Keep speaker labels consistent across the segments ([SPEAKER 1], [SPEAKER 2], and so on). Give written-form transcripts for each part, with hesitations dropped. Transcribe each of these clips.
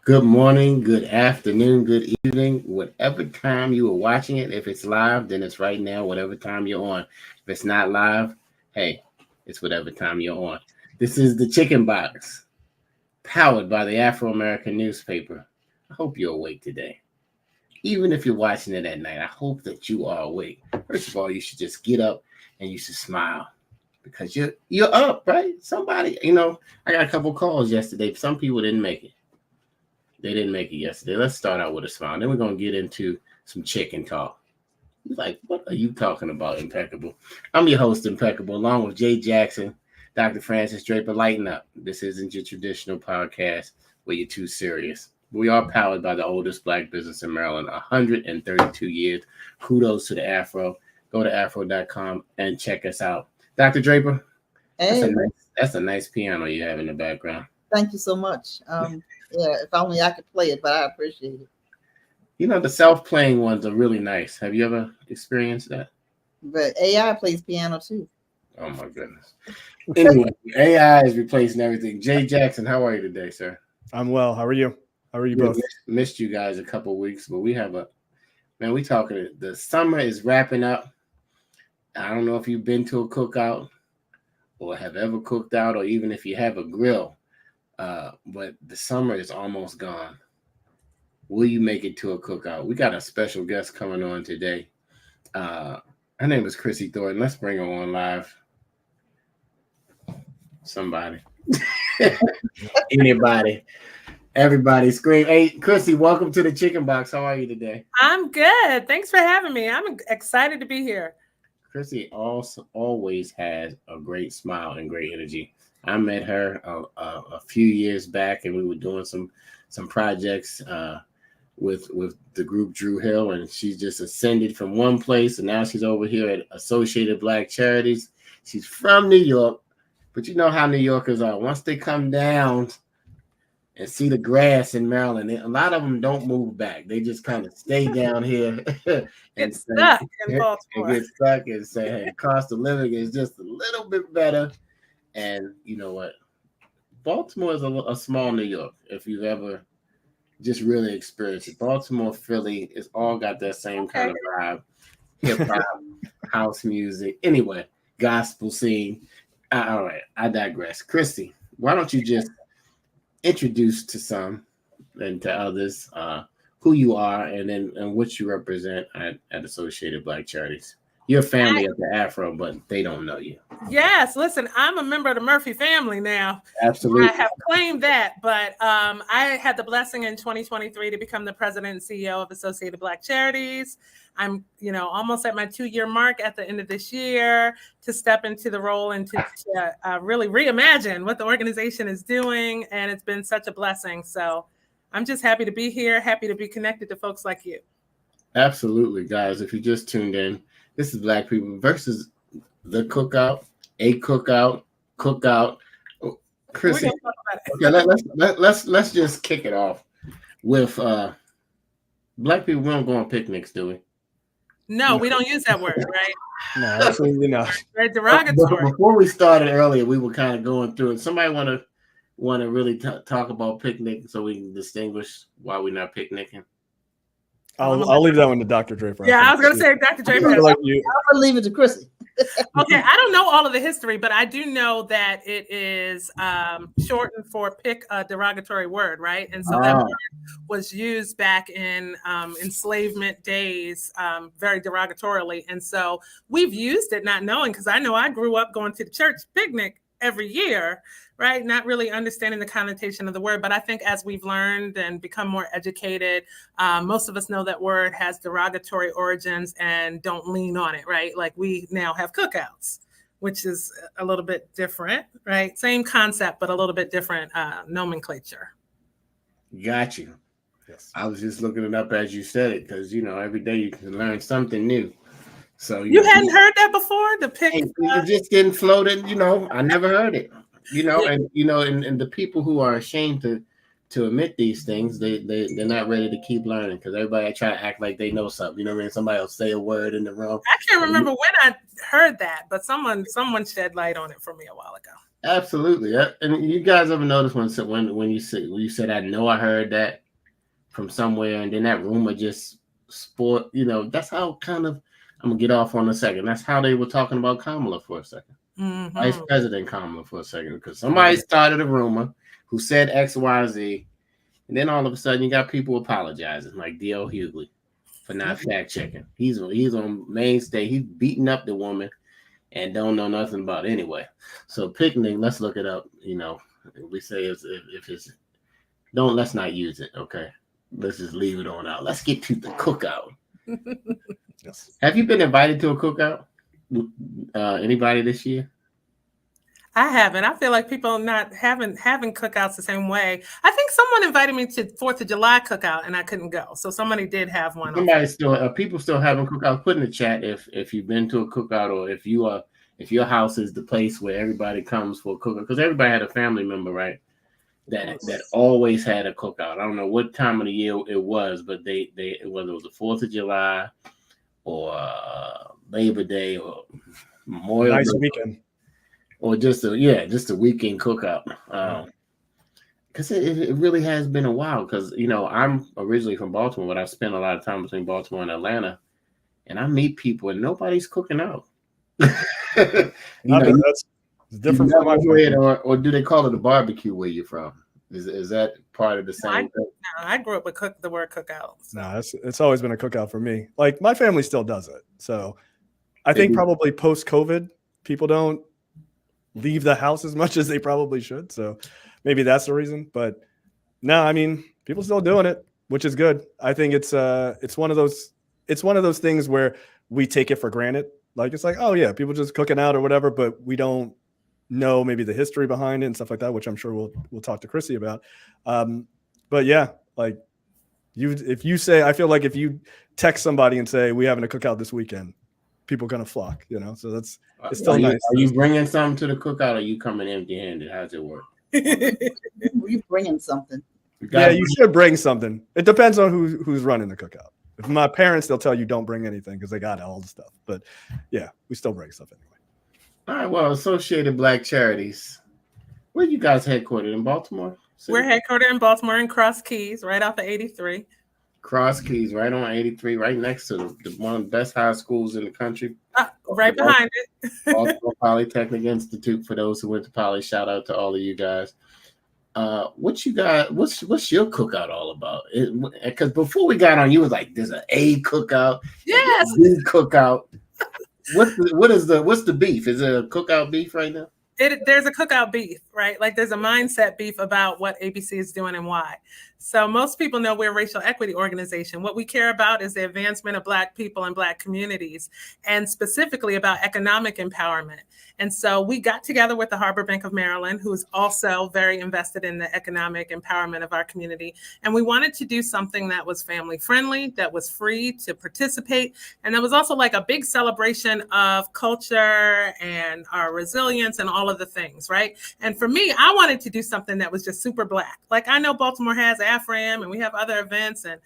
[SPEAKER 1] Good morning, good afternoon, good evening, whatever time you are watching it. If it's live, then it's right now, whatever time you're on. If it's not live, hey, it's whatever time you're on. This is the Chicken Box, powered by the Afro-American newspaper. I hope you're awake today. Even if you're watching it at night, I hope that you are awake. First of all, you should just get up and you should smile because you're up, right? Somebody, I got a couple calls yesterday. Some people didn't make it. They didn't make it yesterday. Let's start out with a smile. Then we're going to get into some chicken talk. You're like, what are you talking about, Impeccable? I'm your host, Impeccable, along with Jay Jackson, Dr. Francis Draper. Lighten up. This isn't your traditional podcast where you're too serious. We are powered by the oldest Black business in Maryland, 132 years. Kudos to the Afro. Go to afro.com and check us out. Dr. Draper,
[SPEAKER 2] hey.
[SPEAKER 1] That's a nice piano you have in the background.
[SPEAKER 2] Thank you so much. Yeah, if only I could play it, but I appreciate it.
[SPEAKER 1] The self-playing ones are really nice. Have you ever experienced that?
[SPEAKER 2] But AI plays piano too.
[SPEAKER 1] Oh my goodness. Anyway, AI is replacing everything. Jay Jackson, how are you today, sir?
[SPEAKER 3] I'm well. How are you? How are you both?
[SPEAKER 1] Missed you guys a couple of weeks, but we talking. The summer is wrapping up. I don't know if you've been to a cookout or have ever cooked out, or even if you have a grill. But the summer is almost gone. Will you make it to a cookout? We got a special guest coming on today. Her name is Chrissy Thornton. Let's bring her on live. Somebody. Anybody. Everybody scream. Hey, Chrissy, welcome to the Chicken Box. How are you today?
[SPEAKER 4] I'm good. Thanks for having me. I'm excited to be here.
[SPEAKER 1] Chrissy always has a great smile and great energy. I met her a few years back, and we were doing some projects with the group Drew Hill, and she just ascended from one place, and now she's over here at Associated Black Charities. She's from New York, but you know how New Yorkers are. Once they come down and see the grass in Maryland, a lot of them don't move back. They just kind of stay down here
[SPEAKER 4] and stuck in Baltimore.
[SPEAKER 1] Get stuck and say, hey, the cost of living is just a little bit better. And you know what? Baltimore is a small New York. If you've ever just really experienced it, Baltimore, Philly, it's all got that same kind of vibe. Hip hop, house music. Anyway, gospel scene. All right, I digress. Chrissy, why don't you just introduce to some and to others who you are and what you represent at Associated Black Charities? You're family of the Afro, but they don't know you.
[SPEAKER 4] Yes, listen, I'm a member of the Murphy family now.
[SPEAKER 1] Absolutely.
[SPEAKER 4] I have claimed that, but I had the blessing in 2023 to become the president and CEO of Associated Black Charities. I'm, almost at my 2-year mark at the end of this year to step into the role and to really reimagine what the organization is doing. And it's been such a blessing. So I'm just happy to be here, happy to be connected to folks like you.
[SPEAKER 1] Absolutely, guys. If you just tuned in, this is Black People versus the Cookout, a Cookout. Chrissy, okay, let's just kick it off with Black people. We don't go on picnics, do we?
[SPEAKER 4] No, we don't use that word, right?
[SPEAKER 3] No, absolutely not.
[SPEAKER 4] Very derogatory.
[SPEAKER 1] Before we started earlier, we were kind of going through it. Somebody want to really talk about picnic so we can distinguish why we're not picnicking?
[SPEAKER 3] I'll leave that one to Dr. Draper.
[SPEAKER 4] Yeah, I was going to say Dr. Draper.
[SPEAKER 2] I'm going to leave it to Chrissy.
[SPEAKER 4] Okay, I don't know all of the history, but I do know that it is shortened for pick a derogatory word, right? And so that word was used back in enslavement days very derogatorily. And so we've used it not knowing, because I know I grew up going to the church picnic every year, right? Not really understanding the connotation of the word. But I think as we've learned and become more educated, most of us know that word has derogatory origins and don't lean on it, right? Like we now have cookouts, which is a little bit different, right? Same concept, but a little bit different nomenclature.
[SPEAKER 1] Got you.
[SPEAKER 3] Yes.
[SPEAKER 1] I was just looking it up as you said it, because, every day you can learn something new. So
[SPEAKER 4] you hadn't heard that before? The pick
[SPEAKER 1] it just didn't float in, I never heard it. And the people who are ashamed to admit these things, they're not ready to keep learning, because everybody try to act like they know something. You know what I mean? Somebody will say a word in the room.
[SPEAKER 4] I can't remember when I heard that, but someone shed light on it for me a while ago.
[SPEAKER 1] Absolutely. And you guys ever notice when you said I know I heard that from somewhere, and then that rumor just sport. That's how kind of I'm gonna get off on a second. That's how they were talking about Kamala for a second.
[SPEAKER 4] Mm-hmm.
[SPEAKER 1] Vice President Kamala for a second, because somebody started a rumor who said X, Y, Z, and then all of a sudden you got people apologizing, like D.L. Hughley for not fact checking. He's on mainstay. He's beating up the woman and don't know nothing about it anyway. So picnic, let's look it up. We say if it's let's not use it. Okay, let's just leave it on out. Let's get to the cookout.
[SPEAKER 3] Yes.
[SPEAKER 1] Have you been invited to a cookout? Anybody this year?
[SPEAKER 4] I haven't. I feel like people not having cookouts the same way. I think someone invited me to 4th of July cookout and I couldn't go. So somebody did have one.
[SPEAKER 1] People still having cookouts. Put in the chat if you've been to a cookout, or if your house is the place where everybody comes for a cookout, because everybody had a family member, right? That always had a cookout. I don't know what time of the year it was, but they whether it was the 4th of July or Labor Day or Memorial Day,
[SPEAKER 3] weekend.
[SPEAKER 1] or just a weekend cookout. Because it really has been a while. Because I'm originally from Baltimore, but I've spent a lot of time between Baltimore and Atlanta, and I meet people and nobody's cooking out.
[SPEAKER 3] That's different from my point.
[SPEAKER 1] Or do they call it a barbecue where you're from? Is that part of the same thing?
[SPEAKER 4] No, I grew up with the word cookout. So.
[SPEAKER 3] No, it's always been a cookout for me. Like, my family still does it. So I think probably post-COVID, people don't leave the house as much as they probably should. So maybe that's the reason. But no, I mean, people still doing it, which is good. I think it's one of those things where we take it for granted. Like, it's like, oh yeah, people just cooking out or whatever, but we don't know maybe the history behind it and stuff like that, which I'm sure we'll talk to Chrissy about. But yeah, like I feel like if you text somebody and say, we having a cookout this weekend, people are going to flock, so it's still nice.
[SPEAKER 1] Are you bringing something to the cookout, or are you coming empty handed? How's it work?
[SPEAKER 2] You bringing something.
[SPEAKER 3] Yeah, you should bring something. It depends on who's running the cookout. If my parents, they'll tell you don't bring anything because they got all the stuff. But yeah, we still bring stuff anyway.
[SPEAKER 1] All right, well, Associated Black Charities. Where you guys headquartered, in Baltimore?
[SPEAKER 4] We're headquartered in Baltimore in Cross Keys, right off of 83.
[SPEAKER 1] Cross Keys, right on 83, right next to the one of the best high schools in the country.
[SPEAKER 4] Right behind it.
[SPEAKER 1] Baltimore Polytechnic Institute. For those who went to Poly, shout out to all of you guys. What you got? What's your cookout all about? Because before we got on, you was like, "There's a cookout,
[SPEAKER 4] yes,
[SPEAKER 1] B cookout." What's the beef? Is it a cookout beef right now?
[SPEAKER 4] There's a cookout beef, right? Like, there's a mindset beef about what ABC is doing and why. So most people know we're a racial equity organization. What we care about is the advancement of Black people and Black communities, and specifically about economic empowerment. And so we got together with the Harbor Bank of Maryland, who is also very invested in the economic empowerment of our community. And we wanted to do something that was family friendly, that was free to participate. And that was also like a big celebration of culture and our resilience and all of the things, right? And for me, I wanted to do something that was just super Black. Like, I know Baltimore has AfRam and we have other events, and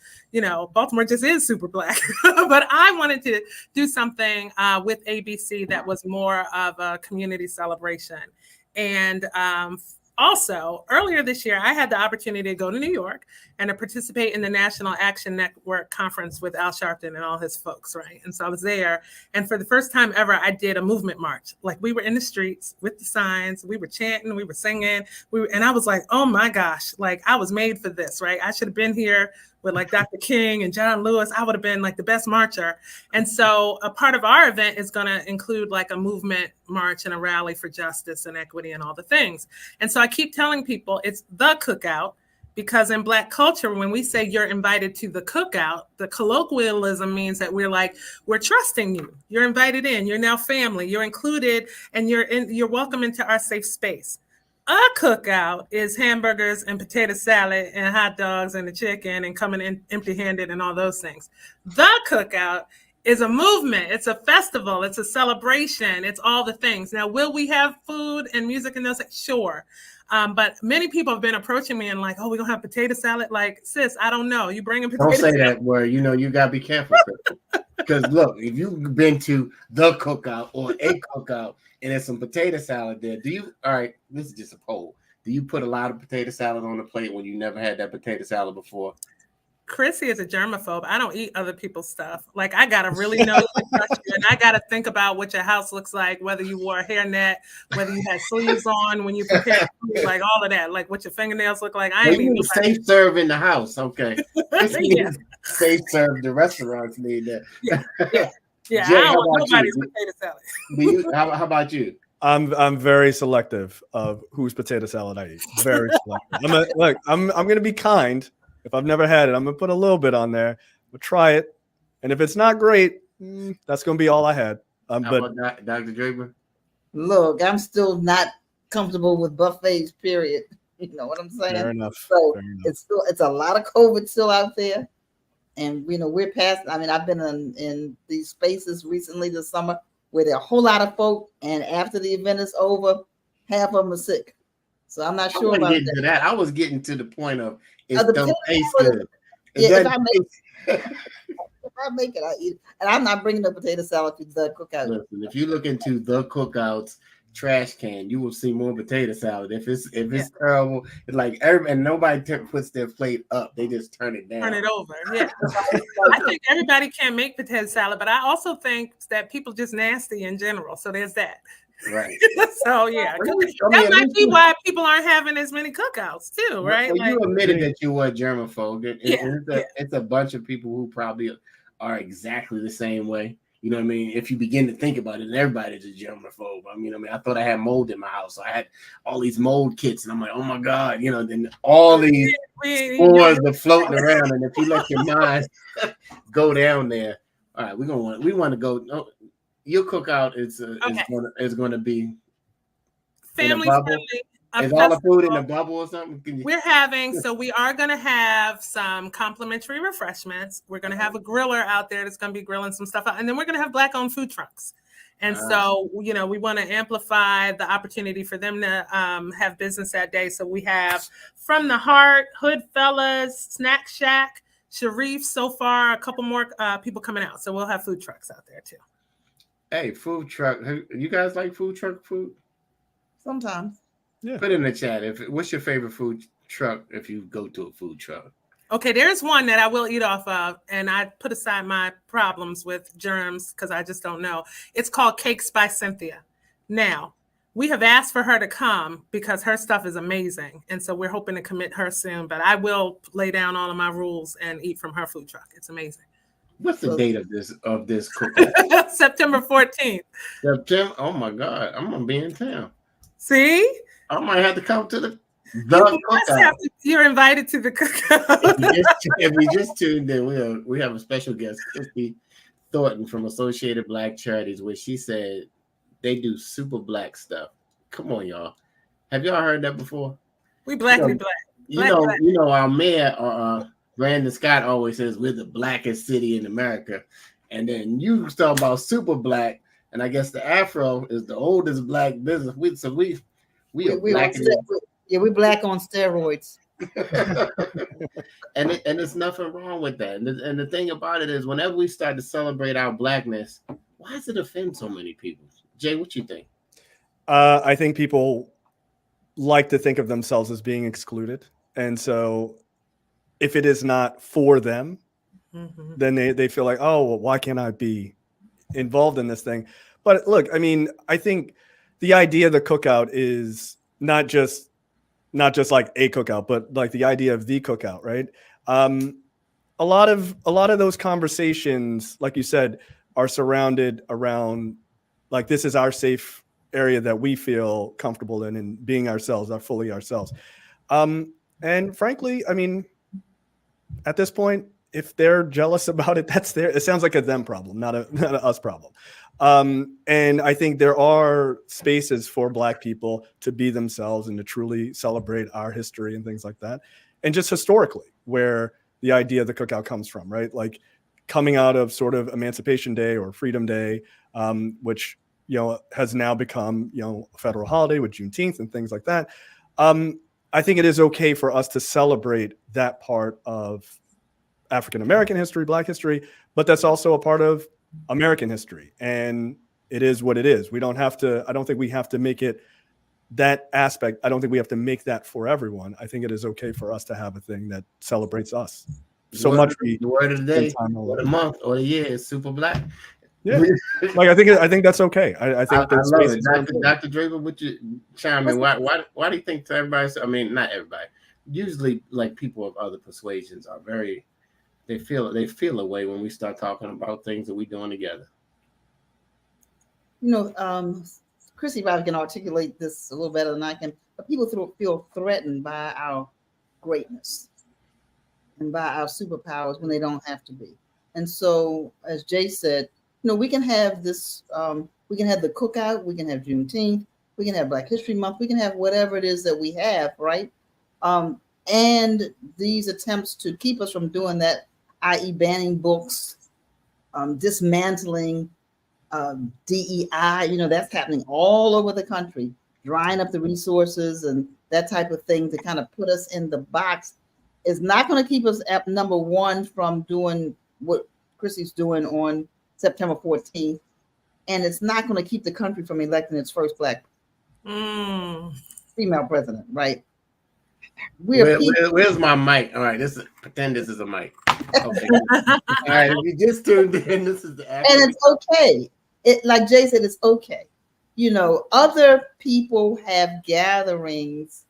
[SPEAKER 4] Baltimore just is super Black. But I wanted to do something with ABC that was more of a community celebration. And also, earlier this year, I had the opportunity to go to New York and to participate in the National Action Network conference with Al Sharpton and all his folks, right? And so I was there. And for the first time ever, I did a movement march. Like, we were in the streets with the signs, we were chanting, we were singing, and I was like, oh my gosh, like, I was made for this, right? I should have been here with like Dr. King and John Lewis. I would have been like the best marcher. And so a part of our event is going to include like a movement march and a rally for justice and equity and all the things. And so I keep telling people it's the cookout, because in Black culture, when we say you're invited to the cookout, the colloquialism means that we're trusting you. You're invited in, you're now family, you're included, and you're welcome into our safe space. A cookout is hamburgers and potato salad and hot dogs and the chicken and coming in empty-handed and all those things. The cookout is a movement. It's a festival. It's a celebration. It's all the things. Now, will we have food and music and those things? Sure. But many people have been approaching me and like, oh, we don't have potato salad. Like, sis, I don't know. You bring a potato salad.
[SPEAKER 1] Don't say that word. You got to be careful. Because look, if you've been to the cookout or a cookout and there's some potato salad there, all right, this is just a poll. Do you put a lot of potato salad on the plate when you never had that potato salad before?
[SPEAKER 4] Chrissy is a germaphobe. I don't eat other people's stuff. Like, I gotta really know you, and I gotta think about what your house looks like, whether you wore a hairnet, whether you had sleeves on when you prepare food, like all of that, like what your fingernails look like. I ain't even
[SPEAKER 1] safe serve in the house. Okay.
[SPEAKER 4] Yeah.
[SPEAKER 1] Safe serve. The restaurants need that.
[SPEAKER 4] Yeah. Jay, I don't want nobody's potato salad.
[SPEAKER 1] How about you?
[SPEAKER 3] I'm very selective of whose potato salad I eat. Very selective. I'm gonna be kind. If I've never had it, I'm gonna put a little bit on there. We'll try it, and if it's not great, that's gonna be all I had.
[SPEAKER 1] How about Dr. Draper?
[SPEAKER 2] Look, I'm still not comfortable with buffets. Period. You know what I'm saying?
[SPEAKER 3] Fair enough.
[SPEAKER 2] So it's a lot of COVID still out there, and we're past. I mean, I've been in these spaces recently this summer where there are a whole lot of folk, and after the event is over, half of them are sick. So I'm not sure about
[SPEAKER 1] that. I was getting to the point of it don't taste good.
[SPEAKER 2] If I make it, I eat it. And I'm not bringing the potato salad to the cookout.
[SPEAKER 1] Listen, if you look into the Cookout's trash can, you will see more potato salad. If it's terrible, it's like and nobody puts their plate up; they just turn it down,
[SPEAKER 4] turn it over. Yeah, I think everybody can make potato salad, but I also think that people just nasty in general. So there's that.
[SPEAKER 1] Right.
[SPEAKER 4] So yeah, that might be why people aren't having as many cookouts too, right?
[SPEAKER 1] Well, you admitted that you were a germaphobe. It's a bunch of people who probably are exactly the same way. You know what I mean? If you begin to think about it, everybody's a germaphobe. I thought I had mold in my house. So I had all these mold kits, and I'm like, oh my God, then all these spores are floating around. And if you let your mind go down there, all right, we want to go. No, your cookout is going to be
[SPEAKER 4] family friendly.
[SPEAKER 1] Is all the food in a bubble or something?
[SPEAKER 4] We are going to have some complimentary refreshments. We're going to have a griller out there that's going to be grilling some stuff out. And then we're going to have Black-owned food trucks. And so, we want to amplify the opportunity for them to have business that day. So we have From the Heart, Hood Fellas, Snack Shack, Sharif, so far, a couple more people coming out. So we'll have food trucks out there too.
[SPEAKER 1] Hey, food truck. You guys like food truck food?
[SPEAKER 2] Sometimes.
[SPEAKER 1] Yeah. Put in the chat. What's your favorite food truck if you go to a food truck?
[SPEAKER 4] Okay, there's one that I will eat off of, and I put aside my problems with germs because I just don't know. It's called Cakes by Cynthia. Now, we have asked for her to come because her stuff is amazing, and so we're hoping to commit her soon, but I will lay down all of my rules and eat from her food truck. It's amazing.
[SPEAKER 1] What's the date of this cooking?
[SPEAKER 4] September 14th.
[SPEAKER 1] September. Oh my God, I'm gonna be in town.
[SPEAKER 4] See?
[SPEAKER 1] I might have to come to the cookout.
[SPEAKER 4] You're invited to the cookout.
[SPEAKER 1] If we just tuned in, we have a special guest, Chrissy Thornton from Associated Black Charities, where she said they do super black stuff. Come on, y'all. Have y'all heard that before?
[SPEAKER 4] We black.
[SPEAKER 1] You know, our mayor, Brandon Scott, always says we're the blackest city in America. And then you talk about super black, and I guess the Afro is the oldest black business. We are black.
[SPEAKER 2] We're black on steroids.
[SPEAKER 1] and there's nothing wrong with that. And the thing about it is, whenever we start to celebrate our blackness, why does it offend so many people? Jay, what you think?
[SPEAKER 3] I think people like to think of themselves as being excluded. And so if it is not for them, then they feel like, oh, well, why can't I be involved in this thing? But look, I mean, I think the idea of the cookout is not just like a cookout, but like the idea of the cookout, right? A lot of those conversations, like you said, are surrounded around like, this is our safe area that we feel comfortable in and being ourselves, are fully ourselves. And frankly, I mean, at this point, if they're jealous about it, it sounds like a them problem, not a us problem. And I think there are spaces for Black people to be themselves and to truly celebrate our history and things like that. And just historically, where the idea of the cookout comes from, right? Like coming out of sort of Emancipation Day or Freedom Day, which, has now become, a federal holiday with Juneteenth and things like that. I think it is okay for us to celebrate that part of African American history, Black history, but that's also a part of American history. And it is what it is. We don't have to, I don't think we have to make it that aspect. I don't think we have to make that for everyone. I think it is okay for us to have a thing that celebrates us. So much.
[SPEAKER 1] The word of the day, or the month, or the year is super Black.
[SPEAKER 3] Yeah, like I think that's okay. I think
[SPEAKER 1] I love it. Dr. Draper, would you chime in? Why do you think everybody? I mean, not everybody. Usually, like people of other persuasions are very. They feel a way when we start talking about things that we're doing together.
[SPEAKER 2] Chrissy probably can articulate this a little better than I can, but people feel threatened by our greatness and by our superpowers when they don't have to be. And so, as Jay said, we can have this, we can have the Cookout, we can have Juneteenth, we can have Black History Month, we can have whatever it is that we have, right? And these attempts to keep us from doing that, i.e. banning books, dismantling DEI, that's happening all over the country, drying up the resources and that type of thing to kind of put us in the box is not going to keep us at number one from doing what Chrissy's doing on September 14th. And it's not going to keep the country from electing its first Black female president, right?
[SPEAKER 1] Where's my mic? All right, pretend this is a mic. Okay. All right, if you just tuned in, this is the actual.
[SPEAKER 2] And it's okay. Like Jay said, it's okay. Other people have gatherings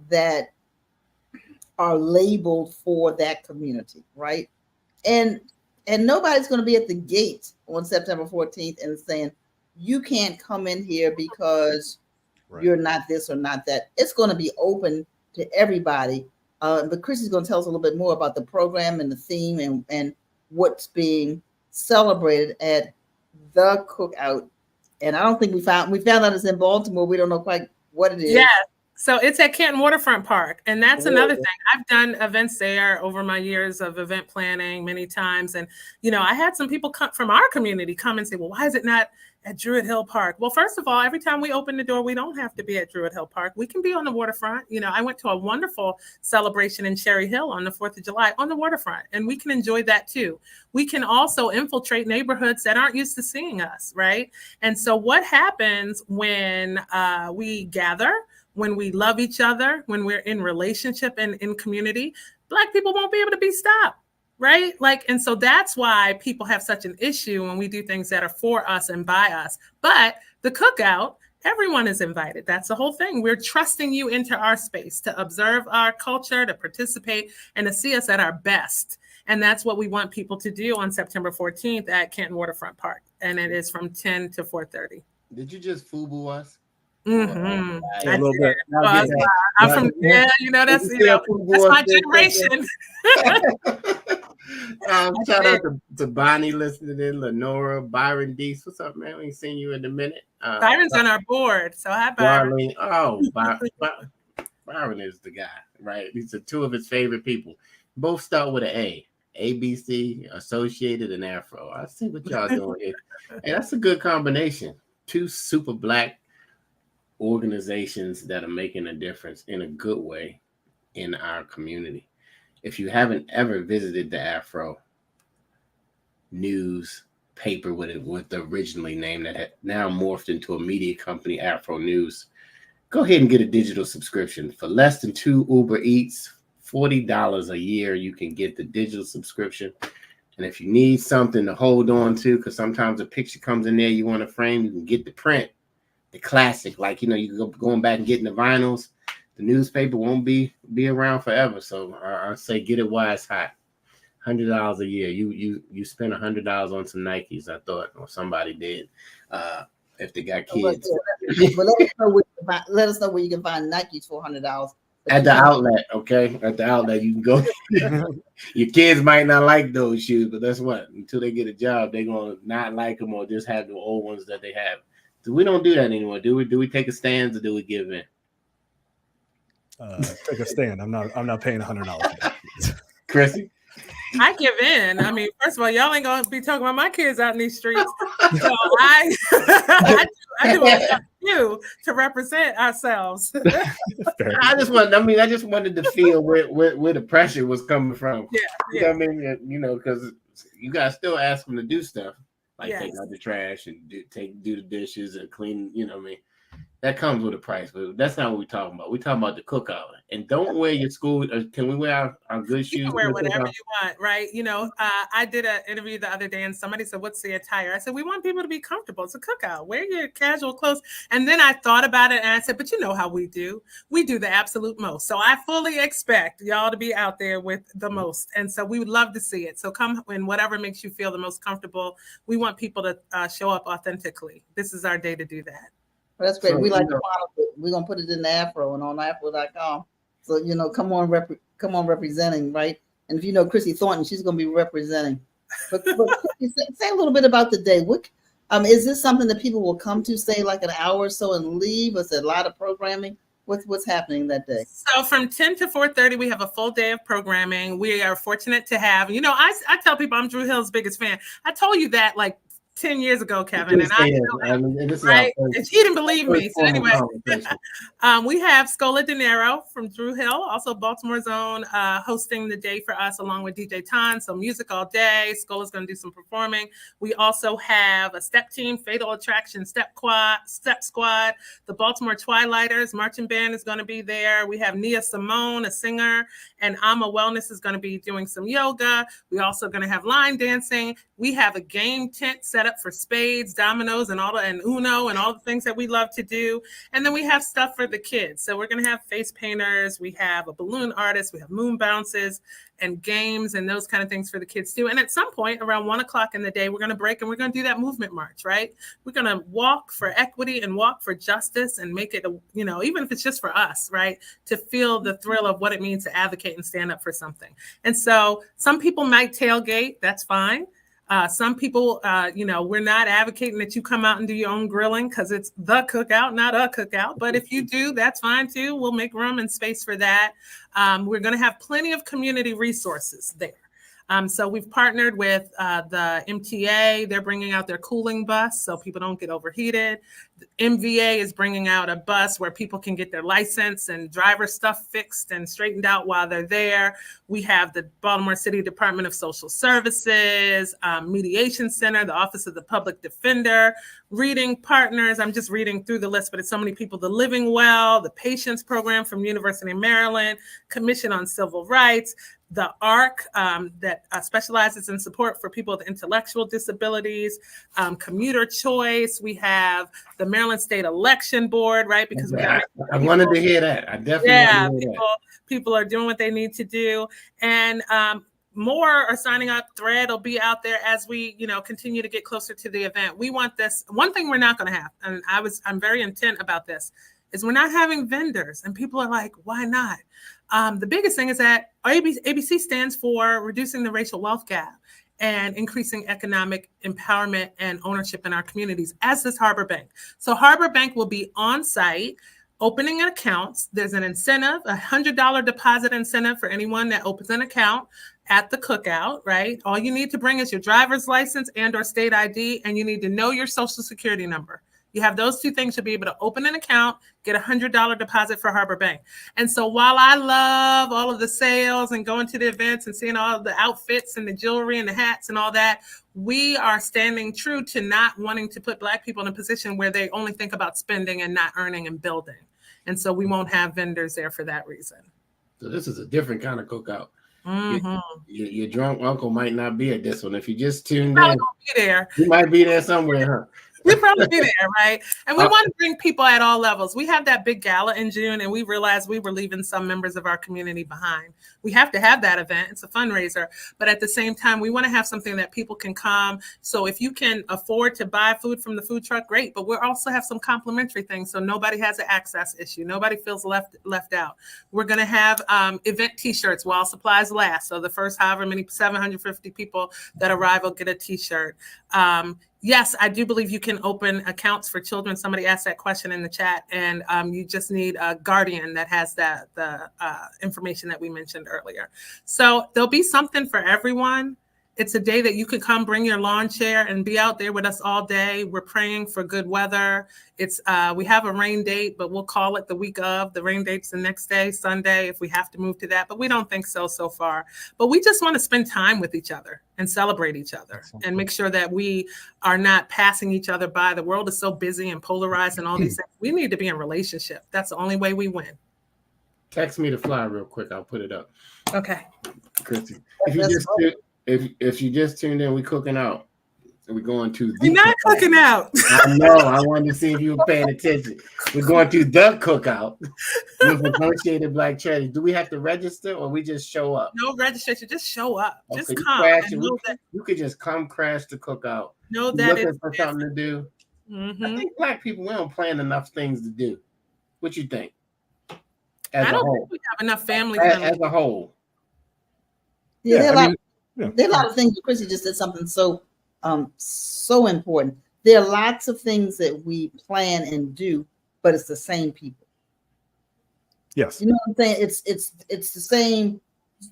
[SPEAKER 2] that are labeled for that community, right? And nobody's going to be at the gate on September 14th and saying, you can't come in here because you're not this or not that. It's going to be open to everybody. But Chrissy's going to tell us a little bit more about the program and the theme and what's being celebrated at the Cookout. And I don't think we found out it's in Baltimore. We don't know quite what it is.
[SPEAKER 4] Yeah. So it's at Canton Waterfront Park. And that's another thing. I've done events there over my years of event planning many times. And, I had some people come from our community come and say, well, why is it not at Druid Hill Park? Well, first of all, every time we open the door, we don't have to be at Druid Hill Park. We can be on the waterfront. I went to a wonderful celebration in Cherry Hill on the 4th of July on the waterfront, and we can enjoy that too. We can also infiltrate neighborhoods that aren't used to seeing us, right? And so what happens when we gather, when we love each other, when we're in relationship and in community, Black people won't be able to be stopped. Right? And so that's why people have such an issue when we do things that are for us and by us. But the Cookout, everyone is invited. That's the whole thing. We're trusting you into our space to observe our culture, to participate, and to see us at our best. And that's what we want people to do on September 14th at Canton Waterfront Park. And it is from 10 to 4:30.
[SPEAKER 1] Did you just FUBU us?
[SPEAKER 4] Mm-hmm.
[SPEAKER 3] A little bit.
[SPEAKER 4] I'm from that's my generation.
[SPEAKER 1] Shout out to Bonnie listening in, Lenora, Byron Deese. What's up, man? We ain't seen you in a minute.
[SPEAKER 4] Byron's on our board, so hi, Byron.
[SPEAKER 1] Byron is the guy, right? These are two of his favorite people. Both start with an A. ABC, Associated, and Afro. I see what y'all doing here. Hey, that's a good combination. Two super Black organizations that are making a difference in a good way in our community. If you haven't ever visited the Afro news paper with the originally name that had now morphed into a media company, Afro News, go ahead and get a digital subscription. For less than 2 Uber Eats, $40 a year, you can get the digital subscription. And if you need something to hold on to, because sometimes a picture comes in there you want to frame, you can get the print. The classic, you can go going back and getting the vinyls. The newspaper won't be around forever, so I say get it while it's hot. $100 a year. You spend $100 on some Nikes, I thought, or somebody did. If they got kids,
[SPEAKER 2] let us know where you can find Nikes for $100
[SPEAKER 1] at the outlet. Okay, at the outlet you can go. Your kids might not like those shoes, but that's what until they get a job, they're gonna not like them or just have the old ones that they have. We don't do that anymore, do we? Do we take a stand or do we give in?
[SPEAKER 3] Take a stand. I'm not paying $100.
[SPEAKER 1] Chrissy?
[SPEAKER 4] I give in. I mean, first of all, y'all ain't gonna be talking about my kids out in these streets. So I I do what we have to do to represent ourselves.
[SPEAKER 1] I just wanted to feel where the pressure was coming from.
[SPEAKER 4] Yeah,
[SPEAKER 1] You know what I mean? You know, because you guys still ask them to do stuff like take out the trash and do the dishes and clean. You know what I mean? That comes with a price, but that's not what we're talking about. We're talking about the cookout. And don't wear your school. Can we wear our good shoes?
[SPEAKER 4] You can wear whatever you want, right? You know, I did an interview the other day and somebody said, what's the attire? I said, we want people to be comfortable. It's a cookout. Wear your casual clothes. And then I thought about it and I said, but you know how we do. We do the absolute most. So I fully expect y'all to be out there with the most. And so we would love to see it. So come in whatever makes you feel the most comfortable. We want people to show up authentically. This is our day to do that.
[SPEAKER 2] Well, that's great. So, we like to model it. We're gonna put it in the Afro and on Afro.com. So come on representing, right? And if you know Chrissy Thornton, she's gonna be representing. But say a little bit about the day. What is this something that people will come to, say like an hour or so and leave? Is it a lot of programming? What's happening that day?
[SPEAKER 4] So from 10 to 4:30, we have a full day of programming. We are fortunate to have, I tell people I'm Drew Hill's biggest fan. I told you that like 10 years ago, Kevin, and I right? And she didn't believe me. So anyway, we have Scola De Niro from Drew Hill, also Baltimore's own, hosting the day for us along with DJ Ton. So music all day. Scola's going to do some performing. We also have a step team, Fatal Attraction Step Squad. The Baltimore Twilighters marching band is going to be there. We have Nia Simone, a singer, and Ama Wellness is going to be doing some yoga. We're also going to have line dancing. We have a game tent set up for spades, dominoes, and Uno and all the things that we love to do. And then we have stuff for the kids. So we're going to have face painters. We have a balloon artist. We have moon bounces and games and those kind of things for the kids too. And at some point around 1 o'clock in the day, we're going to break and we're going to do that movement march, right? We're going to walk for equity and walk for justice and make it, even if it's just for us, right? To feel the thrill of what it means to advocate and stand up for something. And so some people might tailgate. That's fine. Some people, we're not advocating that you come out and do your own grilling because it's the cookout, not a cookout. But if you do, that's fine too. We'll make room and space for that. We're going to have plenty of community resources there. So we've partnered with the MTA. They're bringing out their cooling bus so people don't get overheated. The MVA is bringing out a bus where people can get their license and driver stuff fixed and straightened out while they're there. We have the Baltimore City Department of Social Services, Mediation Center, the Office of the Public Defender, Reading Partners. I'm just reading through the list, but it's so many people. The Living Well, the Patience Program from University of Maryland, Commission on Civil Rights, the ARC that specializes in support for people with intellectual disabilities, Commuter Choice. We have the Maryland State Election Board, right? Because
[SPEAKER 1] I wanted to hear that. I definitely
[SPEAKER 4] people are doing what they need to do. And more are signing up. Thread will be out there as we, continue to get closer to the event. We want this. One thing we're not going to have, and I'm very intent about this, is we're not having vendors. And people are like, why not? The biggest thing is that ABC stands for reducing the racial wealth gap and increasing economic empowerment and ownership in our communities, as does Harbor Bank. So Harbor Bank will be on site opening accounts. There's an incentive, a $100 deposit incentive for anyone that opens an account at the cookout, right? All you need to bring is your driver's license and or state ID, and you need to know your social security number. You have those two things to be able to open an account, get a $100 deposit for Harbor Bank. And so while I love all of the sales and going to the events and seeing all the outfits and the jewelry and the hats and all that, we are standing true to not wanting to put Black people in a position where they only think about spending and not earning and building. And so we won't have vendors there for that reason.
[SPEAKER 1] So this is a different kind of cookout.
[SPEAKER 4] Mm-hmm.
[SPEAKER 1] Your drunk uncle might not be at this one. If you just tuned
[SPEAKER 4] in, be there.
[SPEAKER 1] He might be there somewhere, huh?
[SPEAKER 4] We'll probably be there, right? And we want to bring people at all levels. We have that big gala in June, and we realized we were leaving some members of our community behind. We have to have that event. It's a fundraiser. But at the same time, we want to have something that people can come. So if you can afford to buy food from the food truck, great. But we'll also have some complimentary things so nobody has an access issue. Nobody feels left out. We're going to have event T-shirts while supplies last. So the first however many 750 people that arrive will get a T-shirt. Yes, I do believe you can open accounts for children. Somebody asked that question in the chat, and you just need a guardian that has the information that we mentioned earlier. So there'll be something for everyone. It's a day that you could come bring your lawn chair and be out there with us all day. We're praying for good weather. It's we have a rain date, but we'll call it the week of. The rain date's the next day, Sunday, if we have to move to that. But we don't think so far. But we just want to spend time with each other and celebrate each other and make sure that we are not passing each other by. The world is so busy and polarized and all these things. We need to be in relationship. That's the only way we win.
[SPEAKER 1] Text me the flyer real quick. I'll put it up.
[SPEAKER 4] Okay.
[SPEAKER 1] Chrissy, if you just tuned in, we cooking out. We're going to
[SPEAKER 4] We're not cooking out.
[SPEAKER 1] I know. I wanted to see if you were paying attention. We're going to the cookout with Associated Black Charities. Do we have to register or we just show up?
[SPEAKER 4] No registration. Just show up.
[SPEAKER 1] Okay,
[SPEAKER 4] just come. And
[SPEAKER 1] you could just come crash the cookout.
[SPEAKER 4] Know that
[SPEAKER 1] looking for something to do.
[SPEAKER 4] Mm-hmm.
[SPEAKER 1] I think Black people, we don't plan enough things to do. What you think?
[SPEAKER 4] I don't think we have enough family.
[SPEAKER 1] As a whole.
[SPEAKER 2] Yeah, there are a lot of things. Chrissy just said something so important. There are lots of things that we plan and do, but it's the same people.
[SPEAKER 3] Yes.
[SPEAKER 2] You know what I'm saying? It's the same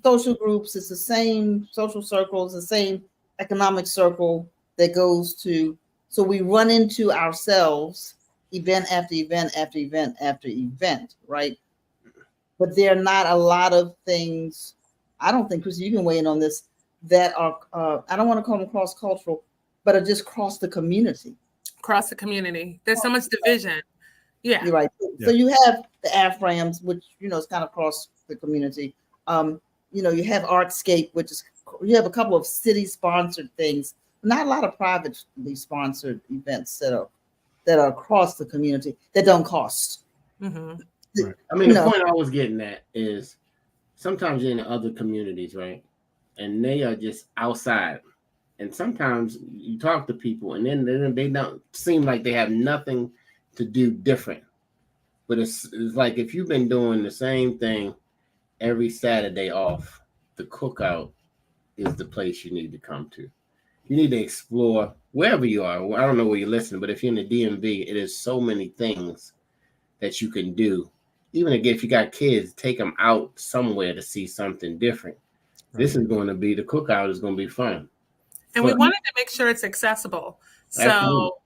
[SPEAKER 2] social groups, it's the same social circles, the same economic circle that goes to. So we run into ourselves event after event after event after event, right? But there are not a lot of things. I don't think, Chrissy, you can weigh in on this, that are, I don't want to call them cross-cultural, but are just cross the community.
[SPEAKER 4] Cross the community. There's so much division. Yeah.
[SPEAKER 2] You're right. So you have the AFRAMs, which, is kind of cross the community. You have Artscape, which is, you have a couple of city-sponsored things, not a lot of privately sponsored events that are across the community that don't cost.
[SPEAKER 4] Mm-hmm.
[SPEAKER 1] Right. I mean, the point I was getting at is sometimes you're in other communities, right? And they are just outside. And sometimes you talk to people and then they don't seem like they have nothing to do different. But it's like if you've been doing the same thing every Saturday off, the Cookout is the place you need to come to. You need to explore wherever you are. I don't know where you're listening, but if you're in the DMV, it is so many things that you can do. Even if you got kids, take them out somewhere to see something different. Right. This is going to be, the Cookout is going to be fun.
[SPEAKER 4] And we wanted to make sure it's accessible. So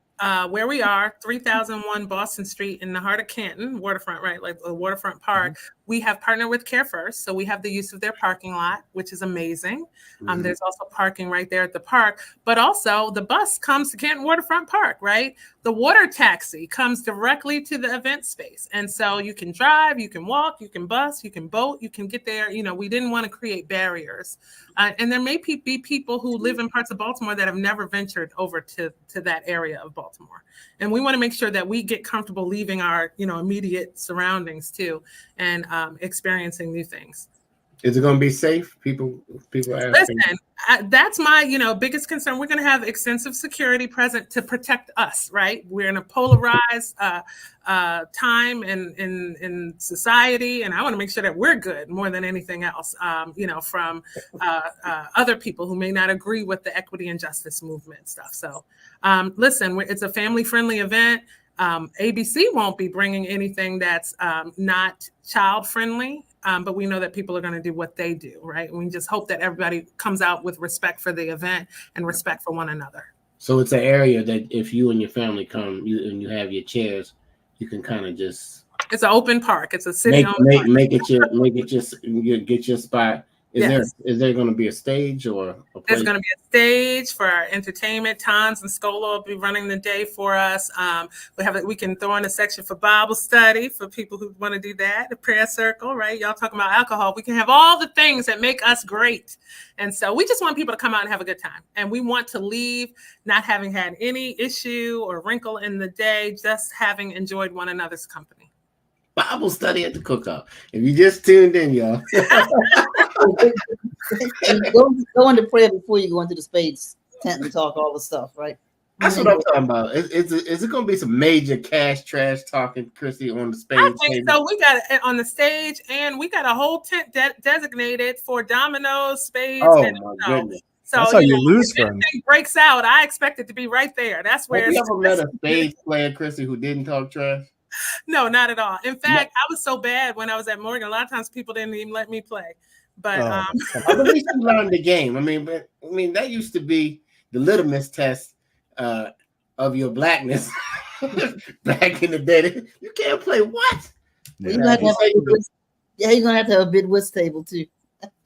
[SPEAKER 4] where we are, 3001 Boston Street in the heart of Canton, waterfront, right? Like the waterfront park. Mm-hmm. We have partnered with Care First. So we have the use of their parking lot, which is amazing. Mm-hmm. There's also parking right there at the park, but also the bus comes to Canton Waterfront Park, right? The water taxi comes directly to the event space. And so you can drive, you can walk, you can bus, you can boat, you can get there. We didn't want to create barriers. And there may be people who live in parts of Baltimore that have never ventured over to that area of Baltimore. And we want to make sure that we get comfortable leaving our, immediate surroundings too, and experiencing new things.
[SPEAKER 1] Is it going to be safe? People asking.
[SPEAKER 4] Listen, that's my, biggest concern. We're going to have extensive security present to protect us, right? We're in a polarized time in society, and I want to make sure that we're good more than anything else, from other people who may not agree with the equity and justice movement stuff. So listen, it's a family-friendly event. ABC won't be bringing anything that's not child-friendly. But we know that people are going to do what they do, right? And we just hope that everybody comes out with respect for the event and respect for one another. So
[SPEAKER 1] it's an your that if you and your family come and you have your chairs, you can kind of just.
[SPEAKER 4] It's an open park. It's a city.
[SPEAKER 1] Get your spot. Is there going to be a stage or a place?
[SPEAKER 4] There's going to be a stage for our entertainment. Tons and Scola will be running the day for us. We can throw in a section for Bible study for people who want to do that. The prayer circle, right? Y'all talking about alcohol. We can have all the things that make us great. And so we just want people to come out and have a good time. And we want to leave not having had any issue or wrinkle in the day, just having enjoyed one another's company.
[SPEAKER 1] Bible study at the Cookout. If you just tuned in, y'all.
[SPEAKER 2] Go into prayer before you go into the spades tent and talk all the stuff, right?
[SPEAKER 1] That's what I'm talking about. Is it going to be some major cash trash talking, Chrissy, on the spades?
[SPEAKER 4] I think so. We got it on the stage, and we got a whole tent designated for dominoes, spades.
[SPEAKER 1] Oh, my goodness.
[SPEAKER 4] So
[SPEAKER 3] that's how you lose
[SPEAKER 4] friends. If anything breaks out, I expect it to be right there. That's where.
[SPEAKER 1] Have you ever met a spades player, Chrissy, who didn't talk trash?
[SPEAKER 4] No, not at all. In fact, I was so bad when I was at Morgan. A lot of times people didn't even let me play. But
[SPEAKER 1] at least you learned the game. I mean, but I mean, that used to be the litmus test of your blackness back in the day. You can't play what?
[SPEAKER 2] Well, you're gonna have to have a bid whist table too.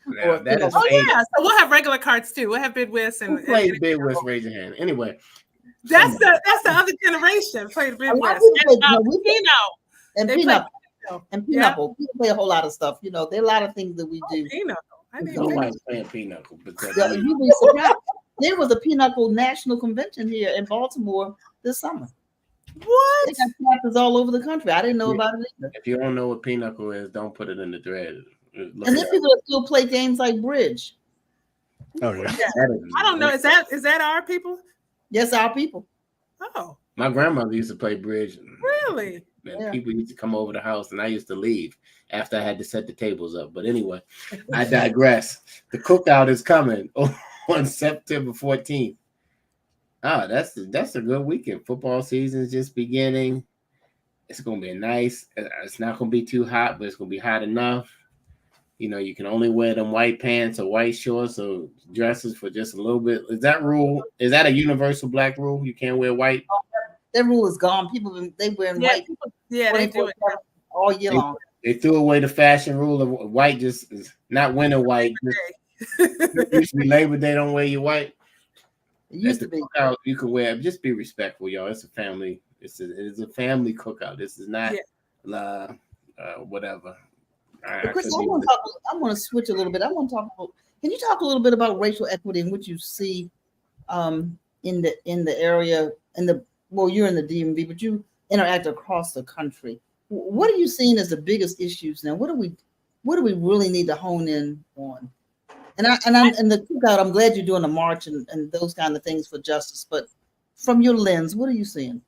[SPEAKER 1] Now, that is
[SPEAKER 4] yeah, so we'll have regular cards too. We'll have bid whist and
[SPEAKER 1] play bid whist. Raise your hand. Anyway,
[SPEAKER 4] that's the other generation played bid whist.
[SPEAKER 2] And pinochle. And pinochle. We play a whole lot of stuff. You know, there are a lot of things that we do.
[SPEAKER 4] Pinochle. I didn't
[SPEAKER 1] nobody's playing pinochle.
[SPEAKER 2] You'd be surprised. There was a pinochle national convention here in Baltimore this summer.
[SPEAKER 4] What?
[SPEAKER 2] They got chapters all over the country. I didn't know about it either.
[SPEAKER 1] If you don't know what pinochle is, don't put it in the thread.
[SPEAKER 2] And then people that still play games like bridge.
[SPEAKER 3] Oh yeah.
[SPEAKER 4] I don't know. Is that our people?
[SPEAKER 2] Yes, our people.
[SPEAKER 4] Oh.
[SPEAKER 1] My grandmother used to play bridge.
[SPEAKER 4] Really?
[SPEAKER 1] And people used to come over the house, and I used to leave after I had to set the tables up. But anyway, I digress. The cookout is coming on September 14th. Oh, that's a good weekend. Football season is just beginning. It's going to be nice. It's not going to be too hot, but it's going to be hot enough. You know, you can only wear them white pants or white shorts or dresses for just a little bit. Is that a universal black rule? You can't wear white?
[SPEAKER 2] That rule is gone. People, they wear white.
[SPEAKER 4] They do it
[SPEAKER 2] all year long.
[SPEAKER 1] They threw away the fashion rule of white, just not winter white. Usually Labor Day, don't wear your white.
[SPEAKER 2] It used to be.
[SPEAKER 1] Cookout, you can wear. Just be respectful, y'all. It's a family. It's a family cookout. This is not whatever.
[SPEAKER 2] Chris, I want to switch a little bit. I want to talk about. Can you talk a little bit about racial equity and what you see in the area you're in the DMV, but you interact across the country. What are you seeing as the biggest issues now? What do we really need to hone in on? And the cookout, I'm glad you're doing a march and those kind of things for justice. But from your lens, what are you seeing?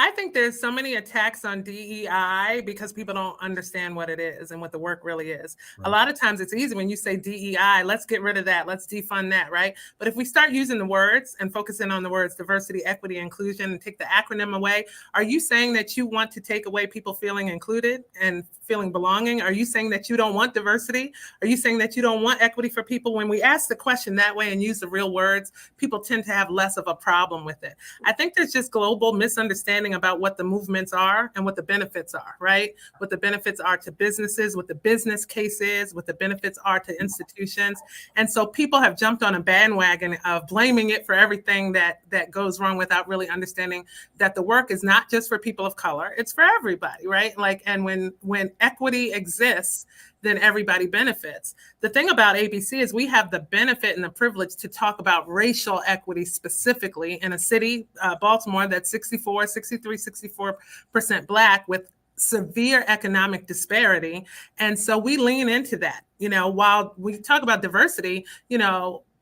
[SPEAKER 4] I think there's so many attacks on DEI because people don't understand what it is and what the work really is. Right. A lot of times it's easy when you say DEI, let's get rid of that, let's defund that, right? But if we start using the words and focusing on the words diversity, equity, inclusion, and take the acronym away, are you saying that you want to take away people feeling included and feeling belonging? Are you saying that you don't want diversity? Are you saying that you don't want equity for people? When we ask the question that way and use the real words, people tend to have less of a problem with it. I think there's just global misunderstanding about what the movements are and what the benefits are, right? What the benefits are to businesses, what the business case is, what the benefits are to institutions. And so people have jumped on a bandwagon of blaming it for everything that goes wrong without really understanding that the work is not just for people of color, it's for everybody, right? And when equity exists, then everybody benefits. The thing about ABC is we have the benefit and the privilege to talk about racial equity specifically in a city, Baltimore, that's 64% Black with severe economic disparity. And so we lean into that. While we talk about diversity,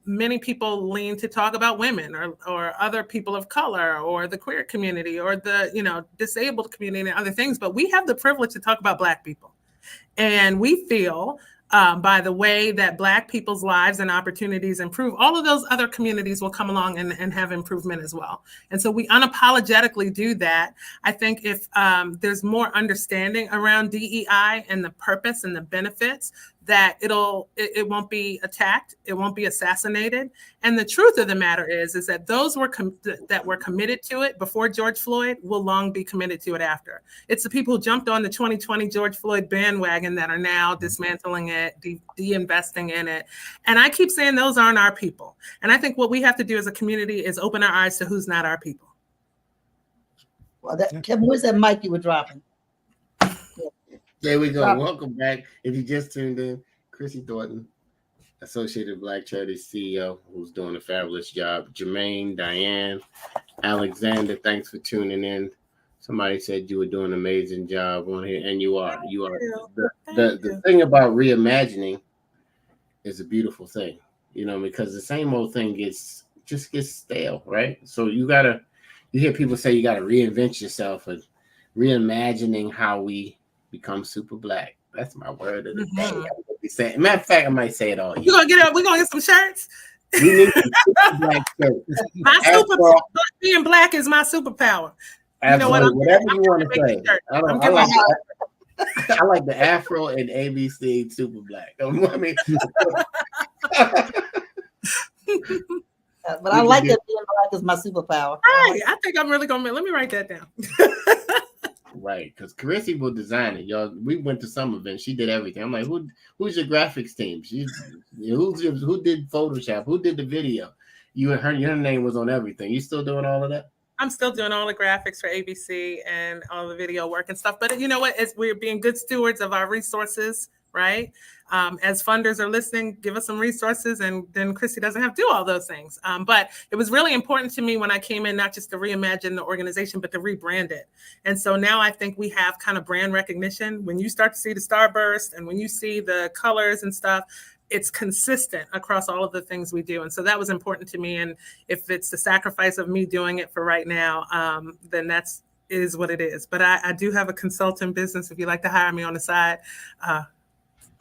[SPEAKER 4] many people lean to talk about women or other people of color or the queer community or the, disabled community and other things. But we have the privilege to talk about Black people. And we feel by the way that Black people's lives and opportunities improve, all of those other communities will come along and have improvement as well. And so we unapologetically do that. I think if there's more understanding around DEI and the purpose and the benefits, that it won't be attacked, it won't be assassinated. And the truth of the matter is that those that were committed to it before George Floyd will long be committed to it after. It's the people who jumped on the 2020 George Floyd bandwagon that are now dismantling it, de-investing in it. And I keep saying those aren't our people. And I think what we have to do as a community is open our eyes to who's not our people.
[SPEAKER 2] Well, Kevin, where's that mic you were dropping?
[SPEAKER 1] There we go. Welcome back. If you just tuned in, Chrissy Thornton, Associated Black Charities CEO, who's doing a fabulous job. Jermaine, Diane, Alexander, thanks for tuning in. Somebody said you were doing an amazing job on here, and you are. You are. The thing about reimagining is a beautiful thing, because the same old thing gets stale, right? So you hear people say you gotta reinvent yourself and reimagining how we become super Black. That's my word of the day. Matter of fact, I might say it all.
[SPEAKER 4] We're gonna get some shirts.
[SPEAKER 1] We need some super Black shirts.
[SPEAKER 4] Being Black is my superpower.
[SPEAKER 1] Absolutely. Whatever you want to say. I like the Afro and ABC super Black. I mean,
[SPEAKER 2] But I like it. Being black is my superpower.
[SPEAKER 4] Right. I think I'm really gonna let me write that down.
[SPEAKER 1] Right, because Chrissy will design it, y'all. We went to some event. She did everything. I'm like, who's your graphics team? Who did Photoshop? Who did the video? You and your name was on everything. You still doing all of that?
[SPEAKER 4] I'm still doing all the graphics for ABC and all the video work and stuff. But you know what? We're being good stewards of our resources, right? As funders are listening, give us some resources, and then Chrissy doesn't have to do all those things. But it was really important to me when I came in, not just to reimagine the organization, but to rebrand it. And so now I think we have kind of brand recognition. When you start to see the starburst and when you see the colors and stuff, it's consistent across all of the things we do. And so that was important to me. And if it's the sacrifice of me doing it for right now, then is what it is. But I do have a consulting business. If you'd like to hire me on the side,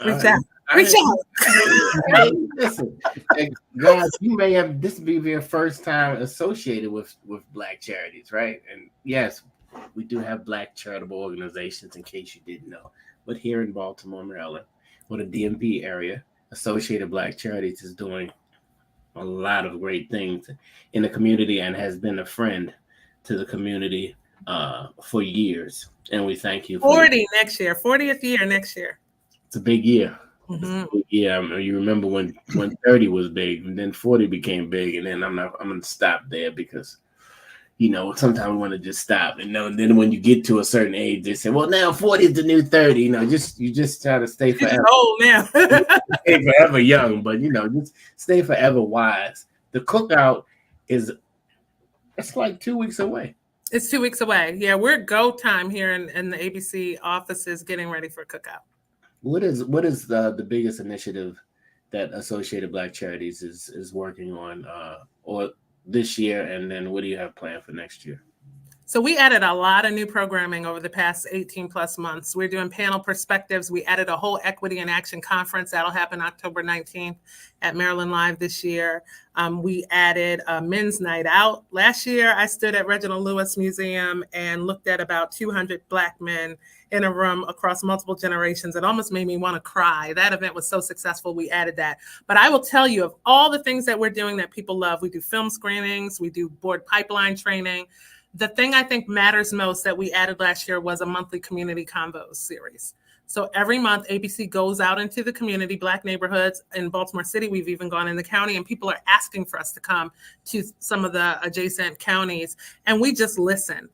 [SPEAKER 4] reach out.
[SPEAKER 1] Listen, guys, you may have this be your first time associated with Black Charities, right? And yes, we do have Black charitable organizations, in case you didn't know. But here in Baltimore, Maryland, or the DMV area, Associated Black Charities is doing a lot of great things in the community and has been a friend to the community for years. And we thank you.
[SPEAKER 4] 40th year next year.
[SPEAKER 1] It's a big year.
[SPEAKER 4] Mm-hmm.
[SPEAKER 1] Yeah, you remember when 30 was big, and then 40 became big, and then I'm gonna stop there because sometimes we want to just stop, and then when you get to a certain age, they say, well, now 40 is the new 30. You just try to stay forever.
[SPEAKER 4] Old now.
[SPEAKER 1] Stay forever young, but just stay forever wise. The Cookout it's like 2 weeks away.
[SPEAKER 4] It's 2 weeks away. Yeah, we're go time here in the ABC offices getting ready for Cookout.
[SPEAKER 1] What is the biggest initiative that Associated Black Charities is working on or this year, and then what do you have planned for next year?
[SPEAKER 4] So we added a lot of new programming over the past 18 plus months. We're doing panel perspectives. We added a whole Equity in Action conference that'll happen October 19th at Maryland Live this year. We added a men's night out. Last year, I stood at Reginald Lewis Museum and looked at about 200 Black men in a room across multiple generations. It almost made me want to cry. That event was so successful, we added that. But I will tell you, of all the things that we're doing that people love, we do film screenings, we do board pipeline training. The thing I think matters most that we added last year was a monthly community convos series. So every month, ABC goes out into the community, Black neighborhoods in Baltimore City. We've even gone in the county, and people are asking for us to come to some of the adjacent counties, and we just listen.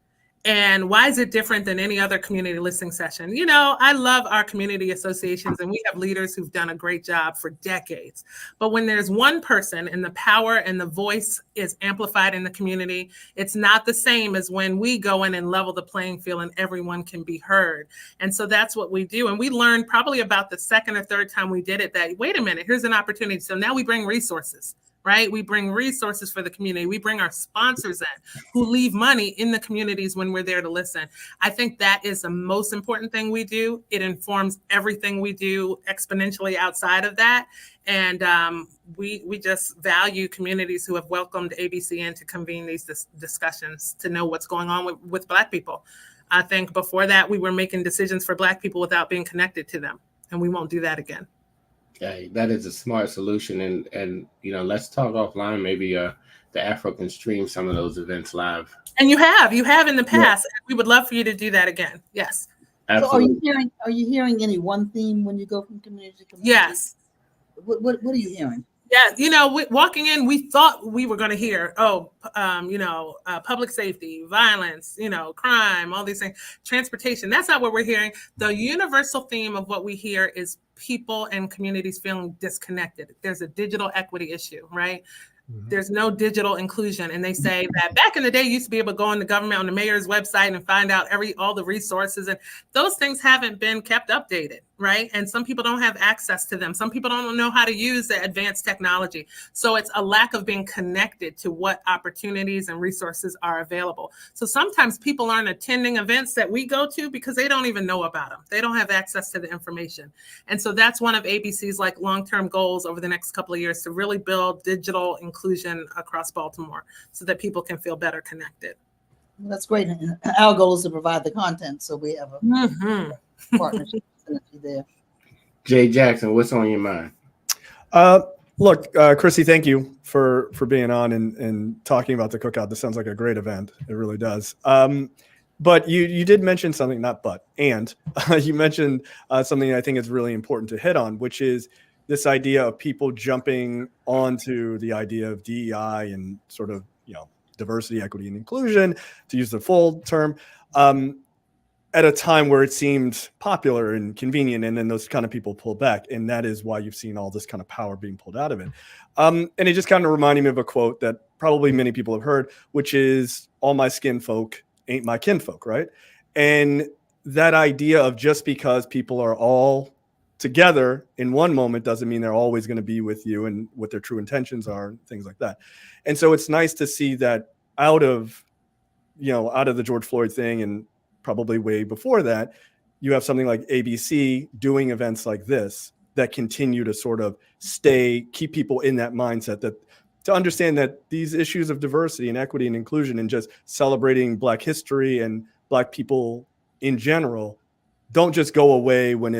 [SPEAKER 4] And why is it different than any other community listening session? I love our community associations, and we have leaders who've done a great job for decades. But when there's one person and the power and the voice is amplified in the community, it's not the same as when we go in and level the playing field and everyone can be heard. And so that's what we do. And we learned probably about the second or third time we did it that, wait a minute, here's an opportunity. So now we bring resources. Right? We bring resources for the community. We bring our sponsors in who leave money in the communities when we're there to listen. I think that is the most important thing we do. It informs everything we do exponentially outside of that. And we just value communities who have welcomed ABC in to convene these discussions to know what's going on with Black people. I think before that, we were making decisions for Black people without being connected to them. And we won't do that again.
[SPEAKER 1] Okay, that is a smart solution, and let's talk offline. Maybe the Afro can stream some of those events live. And
[SPEAKER 4] you have in the past. Yeah. We would love for you to do that again. Yes.
[SPEAKER 1] Absolutely.
[SPEAKER 2] So are you hearing any one theme when you go from community to community?
[SPEAKER 4] Yes.
[SPEAKER 2] What are you hearing?
[SPEAKER 4] Yeah, walking in, we thought we were going to hear, public safety, violence, crime, all these things, transportation. That's not what we're hearing. The universal theme of what we hear is people and communities feeling disconnected. There's a digital equity issue, right? Mm-hmm. There's no digital inclusion. And they say that back in the day, you used to be able to go on the government on the mayor's website and find out all the resources. And those things haven't been kept updated, right? And some people don't have access to them. Some people don't know how to use the advanced technology. So it's a lack of being connected to what opportunities and resources are available. So sometimes people aren't attending events that we go to because they don't even know about them. They don't have access to the information. And so that's one of ABC's long-term goals over the next couple of years, to really build digital inclusion across Baltimore so that people can feel better connected.
[SPEAKER 2] Well, that's great. And our goal is to provide the content. So we have a partnership there.
[SPEAKER 1] Jay Jackson, what's on your mind?
[SPEAKER 3] Look, Chrissy, thank you for being on and talking about the Cookout. This sounds like a great event. It really does. But you did mention something, you mentioned something I think is really important to hit on, which is this idea of people jumping onto the idea of DEI and sort of, diversity, equity, and inclusion, to use the full term, at a time where it seemed popular and convenient, and then those kind of people pull back, and that is why you've seen all this kind of power being pulled out of it. And it just kind of reminded me of a quote that probably many people have heard, which is, "All my skin folk ain't my kinfolk," right? And that idea of just because people are all together in one moment doesn't mean they're always going to be with you and what their true intentions are and things like that. And so it's nice to see that out of the George Floyd thing, and probably way before that, you have something like ABC doing events like this that continue to sort of keep people in that mindset, that to understand that these issues of diversity and equity and inclusion and just celebrating Black history and Black people in general don't just go away when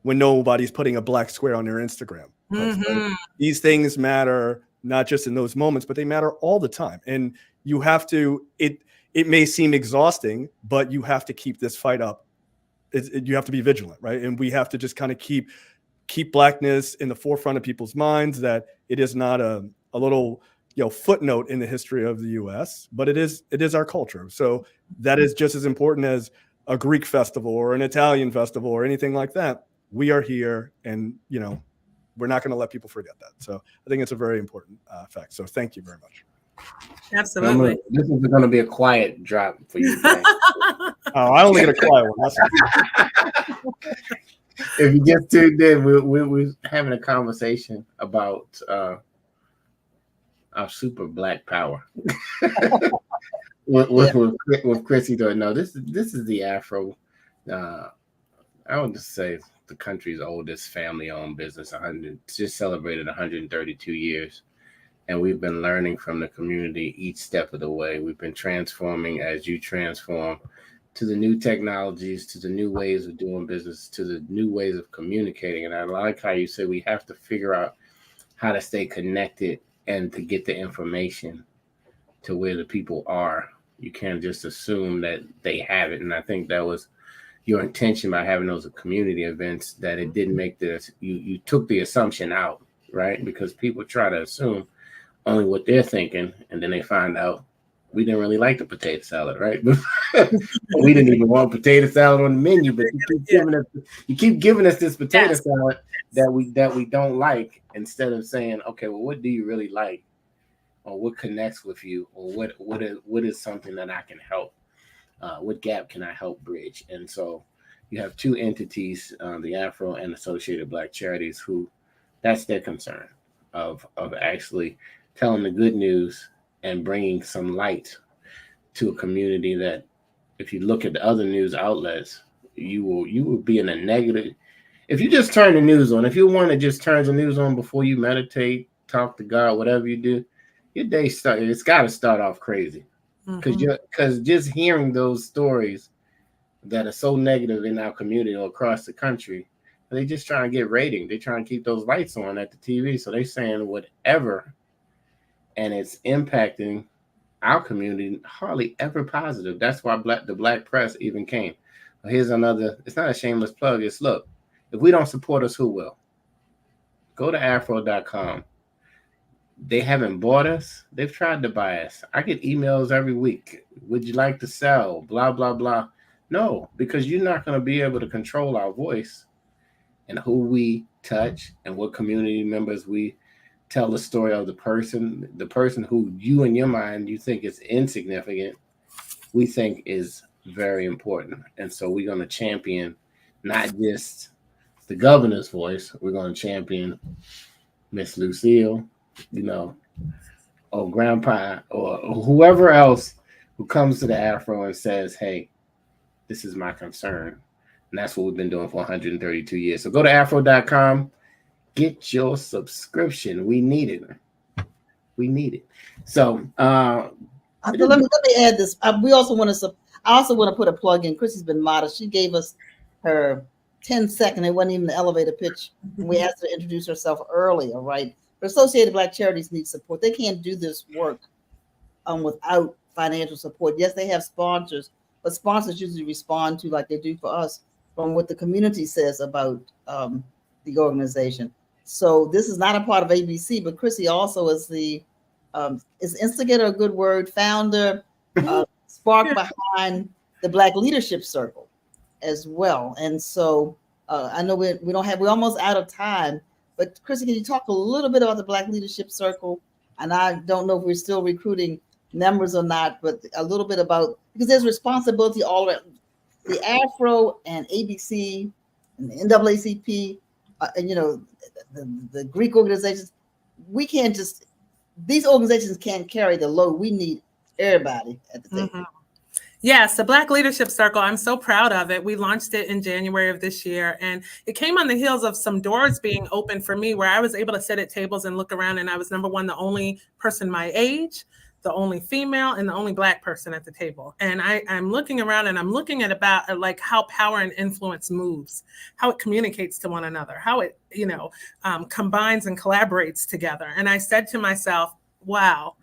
[SPEAKER 3] nobody's putting a black square on their Instagram post, right? These things matter not just in those moments, but they matter all the time. And you have to, it may seem exhausting, but you have to keep this fight up. You have to be vigilant, right? And we have to just kind of keep Blackness in the forefront of people's minds, that it is not a little footnote in the history of the US, but it is our culture. So that is just as important as a Greek festival or an Italian festival or anything like that. We are here, and we're not going to let people forget that. So I think it's a very important fact. So thank you very much.
[SPEAKER 4] Absolutely.
[SPEAKER 1] This is going to be a quiet drop for you.
[SPEAKER 3] I only get a quiet one.
[SPEAKER 1] If you just tuned in, we're having a conversation about our super Black power with Chrissy. No, this is the Afro. I would just say the country's oldest family-owned business. Just celebrated 132 years. And we've been learning from the community each step of the way. We've been transforming as you transform to the new technologies, to the new ways of doing business, to the new ways of communicating. And I like how you said we have to figure out how to stay connected and to get the information to where the people are. You can't just assume that they have it. And I think that was your intention by having those community events, that it didn't make you took the assumption out, right? Because people try to assume only what they're thinking, and then they find out we didn't really like the potato salad, right? We didn't even want potato salad on the menu, but you keep giving us this potato salad that we don't like, instead of saying, okay, well, what do you really like, or what connects with you, or what is something that I can help? What gap can I help bridge? And so you have two entities, the Afro and Associated Black Charities, who that's their concern of actually telling the good news and bringing some light to a community that, if you look at the other news outlets, you will be in a negative. If you just turn the news on, if you're one that just turns the news on before you meditate, talk to God, whatever you do, your day it's got to start off crazy. Because just hearing those stories that are so negative in our community or across the country, they just try to get rating. They try and keep those lights on at the TV. So they're saying whatever, and it's impacting our community hardly ever positive. That's why the Black press even came. Well, here's another, it's not a shameless plug. It's, look, if we don't support us, who will? Go to afro.com. They haven't bought us. They've tried to buy us. I get emails every week. Would you like to sell? Blah, blah, blah. No, because you're not going to be able to control our voice and who we touch and what community members we tell the story of. The person who you in your mind you think is insignificant, we think is very important. And so we're going to champion not just the governor's voice. We're going to champion Miss Lucille, or Grandpa, or whoever else who comes to the Afro and says, hey, this is my concern. And that's what we've been doing for 132 years. So go to afro.com. Get your subscription. We need it. We need it. So
[SPEAKER 2] let me add this. We also want to. I also want to put a plug in. Chrissy's been modest. She gave us her 10-second. It wasn't even the elevator pitch. We asked her to introduce herself earlier, right? But Associated Black Charities need support. They can't do this work without financial support. Yes, they have sponsors, but sponsors usually respond to, like they do for us, from what the community says about the organization. So this is not a part of ABC, but Chrissy also is the is instigator a good word, founder, spark behind the Black Leadership Circle as well. And so I know we're almost out of time, but Chrissy, can you talk a little bit about the Black Leadership Circle? And I don't know if we're still recruiting members or not, but a little bit about, because there's responsibility all around the Afro and ABC and the NAACP, and the Greek organizations. We can't just, these organizations can't carry the load. We need everybody at the table.
[SPEAKER 4] Mm-hmm. Yes, the Black Leadership Circle, I'm so proud of it. We launched it in January of this year, and it came on the heels of some doors being open for me where I was able to sit at tables and look around, and I was, number one, the only person my age, the only female, and the only Black person at the table. And I'm looking around and I'm looking at about like how power and influence moves, how it communicates to one another, how it, combines and collaborates together. And I said to myself, wow,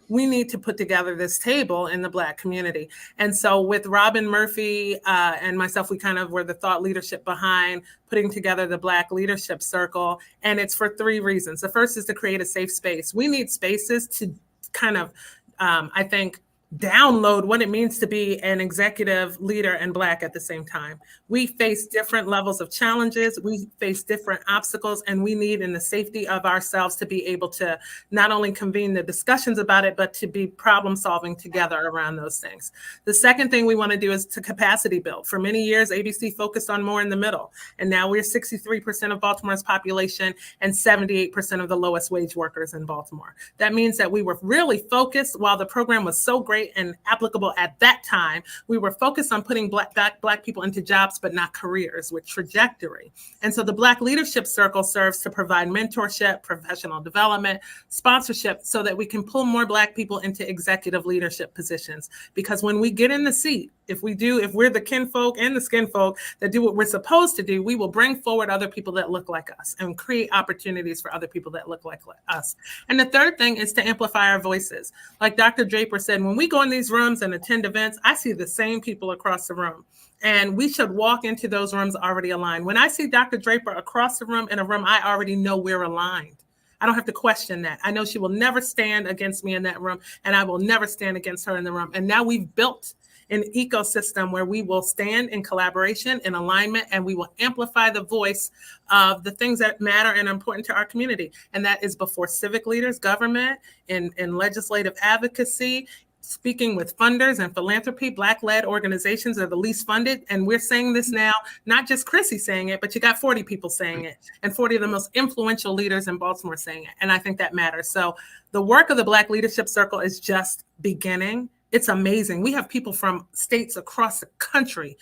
[SPEAKER 4] we need to put together this table in the Black community. And so with Robin Murphy and myself, we kind of were the thought leadership behind putting together the Black Leadership Circle. And it's for 3 reasons. The first is to create a safe space. We need spaces to kind of, I think, download what it means to be an executive leader and Black at the same time. We face different levels of challenges. We face different obstacles, and we need, in the safety of ourselves, to be able to not only convene the discussions about it, but to be problem solving together around those things. The second thing we want to do is to capacity build. For many years, ABC focused on more in the middle, and now we're 63% of Baltimore's population and 78% of the lowest wage workers in Baltimore. That means that we were really focused, while the program was so great and applicable at that time, we were focused on putting Black people into jobs, but not careers, with trajectory. And so the Black Leadership Circle serves to provide mentorship, professional development, sponsorship, so that we can pull more Black people into executive leadership positions. Because when we get in the seat, if we're the kinfolk and the skinfolk that do what we're supposed to do, we will bring forward other people that look like us and create opportunities for other people that look like us. And the third thing is to amplify our voices. Like Dr. Draper said, when we go in these rooms and attend events, I see the same people across the room. And we should walk into those rooms already aligned. When I see Dr. Draper across the room in a room, I already know we're aligned. I don't have to question that. I know she will never stand against me in that room, and I will never stand against her in the room. And now we've built an ecosystem where we will stand in collaboration, in alignment, and we will amplify the voice of the things that matter and are important to our community. And that is before civic leaders, government, in legislative advocacy, speaking with funders and philanthropy. Black-led organizations are the least funded. And we're saying this now, not just Chrissy saying it, but you got 40 people saying it, and 40 of the most influential leaders in Baltimore saying it. And I think that matters. So the work of the Black Leadership Circle is just beginning. It's amazing. We have people from states across the country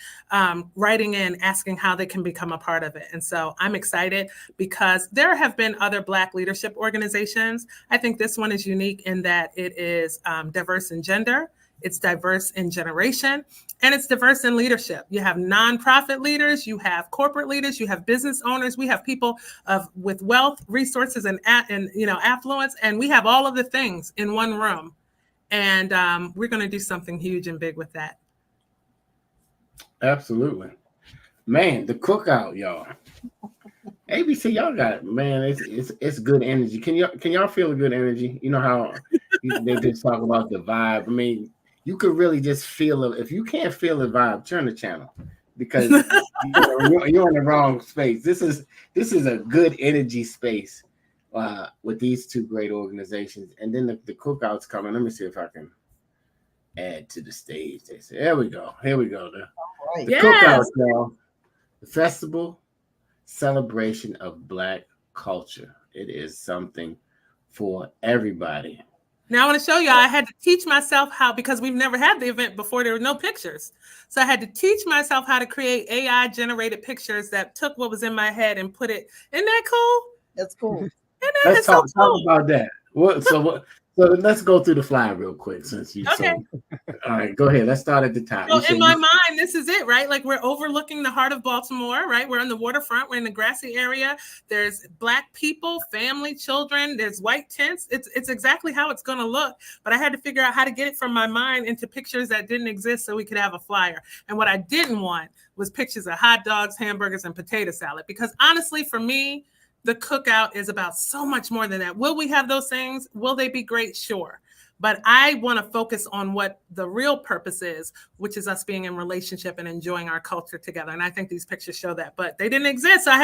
[SPEAKER 4] writing in, asking how they can become a part of it. And so I'm excited because there have been other Black leadership organizations. I think this one is unique in that it is diverse in gender, it's diverse in generation, and it's diverse in leadership. You have nonprofit leaders, you have corporate leaders, you have business owners, we have people with wealth, resources, and affluence, and we have all of the things in one room. And we're going to do something huge and big with that.
[SPEAKER 1] Absolutely. Man, the cookout, y'all. ABC, y'all got it. Man, it's good energy. Can y'all feel the good energy? You know how they just talk about the vibe. I mean, you could really just feel it. If you can't feel the vibe, turn the channel, because you're in the wrong space. This is a good energy space. With these 2 great organizations, and then the cookout's coming. Let me see if I can add to the stage. They say, here we go. The cookout, y'all. The festival celebration of Black culture. It is something for everybody.
[SPEAKER 4] Now I want to show you, I had to teach myself how, because we've never had the event before, there were no pictures. So I had to teach myself how to create AI generated pictures that took what was in my head and put it. Isn't that cool?
[SPEAKER 2] That's cool.
[SPEAKER 1] Let's talk about that. So let's go through the flyer real quick since you
[SPEAKER 4] Okay.
[SPEAKER 1] All right, go ahead. Let's start at the top.
[SPEAKER 4] So in my mind, this is it, right? Like we're overlooking the heart of Baltimore, right? We're on the waterfront. We're in the grassy area. There's Black people, family, children. There's white tents. It's exactly how it's going to look. But I had to figure out how to get it from my mind into pictures that didn't exist so we could have a flyer. And what I didn't want was pictures of hot dogs, hamburgers, and potato salad. Because honestly, for me, the cookout is about so much more than that. Will we have those things? Will they be great? Sure. But I want to focus on what the real purpose is, which is us being in relationship and enjoying our culture together. And I think these pictures show that, but they didn't exist. So I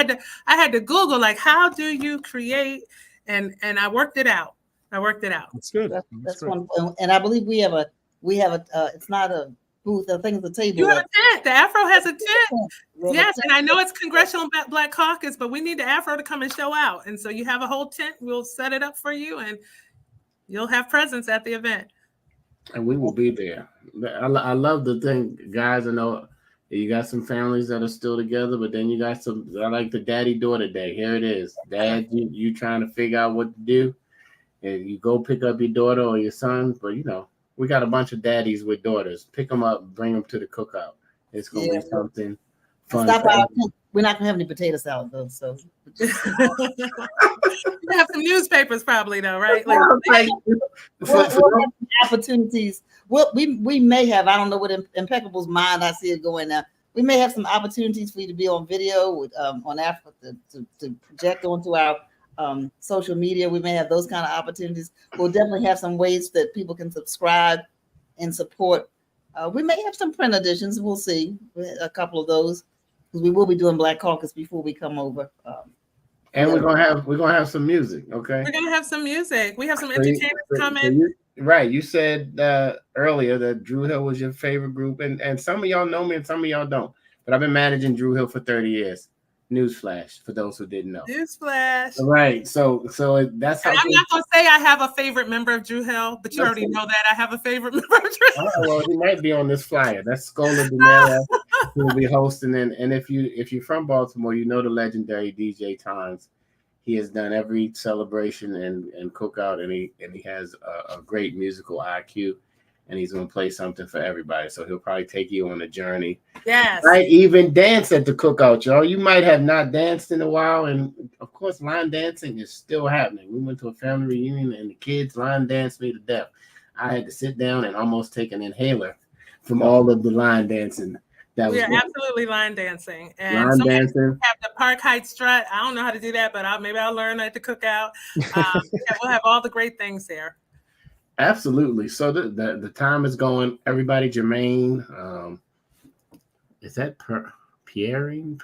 [SPEAKER 4] had to Google, like, how do you create? And I worked it out.
[SPEAKER 3] That's good.
[SPEAKER 2] That's wonderful. And I believe we have a it's not a booth. I think it's a table.
[SPEAKER 4] You have a tent. The Afro has a tent. Yes, and I know it's Congressional Black Caucus, but we need the Afro to come and show out. And so you have a whole tent. We'll set it up for you, and you'll have presence at the event.
[SPEAKER 1] And we will be there. I love the thing, guys. I know you got some families that are still together, but then you got some. I like the daddy-daughter day. Here it is, Dad. You trying to figure out what to do, and you go pick up your daughter or your son. But we got a bunch of daddies with daughters. Pick them up, bring them to the cookout. It's gonna be something fun.
[SPEAKER 2] We're not gonna have any potato salad though. So
[SPEAKER 4] we have some newspapers probably though, right?
[SPEAKER 2] Opportunities. Well, we may have. I don't know what Impeccable's mind. I see it going now. We may have some opportunities for you to be on video with on Africa to project onto our social media. We may have those kind of opportunities. We'll definitely have some ways that people can subscribe and support. We may have some print editions. We'll see a couple of those because we will be doing Black Caucus before we come over.
[SPEAKER 1] And we're gonna have some music. Okay,
[SPEAKER 4] we're gonna have some music. We have some entertainers coming.
[SPEAKER 1] Right, you said earlier that Drew Hill was your favorite group, and some of y'all know me and some of y'all don't. But I've been managing Drew Hill for 30 years. Newsflash for those who didn't know.
[SPEAKER 4] Newsflash.
[SPEAKER 1] Right. So that's how.
[SPEAKER 4] And I'm not gonna say I have a favorite member of Drew Hill, but you already know that I have a favorite member of Drew Hill.
[SPEAKER 1] Oh, well, he might be on this flyer. That's Scola Demera who will be hosting. And if you're from Baltimore, you know the legendary DJ Times. He has done every celebration and cookout, and he has a great musical IQ. And he's going to play something for everybody. So he'll probably take you on a journey.
[SPEAKER 4] Yes.
[SPEAKER 1] Might even dance at the cookout, y'all. You might have not danced in a while. And, of course, line dancing is still happening. We went to a family reunion, and the kids line danced me to death. I had to sit down and almost take an inhaler from all of the line dancing.
[SPEAKER 4] We are absolutely line dancing. And
[SPEAKER 1] line dancing.
[SPEAKER 4] Have the Park Heights strut. I don't know how to do that, but maybe I'll learn at the cookout. We'll have all the great things there.
[SPEAKER 1] Absolutely. So the time is going. Everybody, Jermaine, is that Pierrine?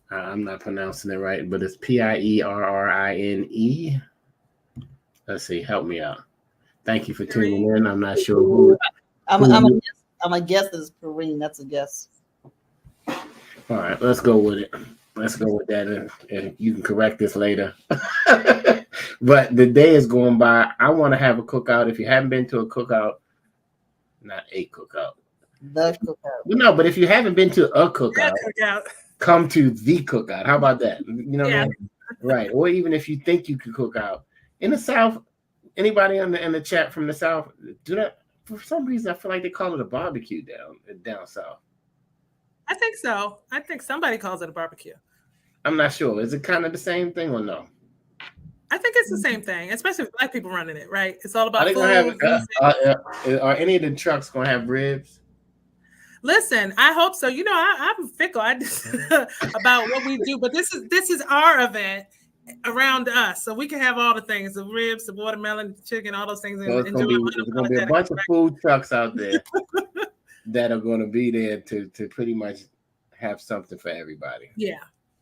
[SPEAKER 1] I'm not pronouncing it right, but it's Pierrine. Let's see. Help me out. Thank you for tuning in. I'm not sure who.
[SPEAKER 2] I'm a guess it's Perrine. That's a guess.
[SPEAKER 1] All right. Let's go with it. Let's go with that, and you can correct this later. But the day is going by. I want to have a cookout. If you haven't been to a cookout, not a cookout.
[SPEAKER 2] The cookout.
[SPEAKER 1] No, but if you haven't been to a cookout, come to the cookout. How about that? You know what I mean? Right. Or even if you think you could cook out. In the South, anybody in the chat from the South, do that. For some reason, I feel like they call it a barbecue down South.
[SPEAKER 4] I think so. I think somebody calls it a barbecue. I'm
[SPEAKER 1] not sure. Is it kind of the same thing or no?
[SPEAKER 4] I think it's the same thing, especially with Black people running it, right? It's all about food.
[SPEAKER 1] Are any of the trucks going to have ribs?
[SPEAKER 4] Listen, I hope so. I'm fickle about what we do, but this is our event around us, so we can have all the things: the ribs, the watermelon, the chicken, all those things.
[SPEAKER 1] So there's going to be a bunch of food trucks out there that are going to be there to pretty much have something for everybody.
[SPEAKER 4] Yeah.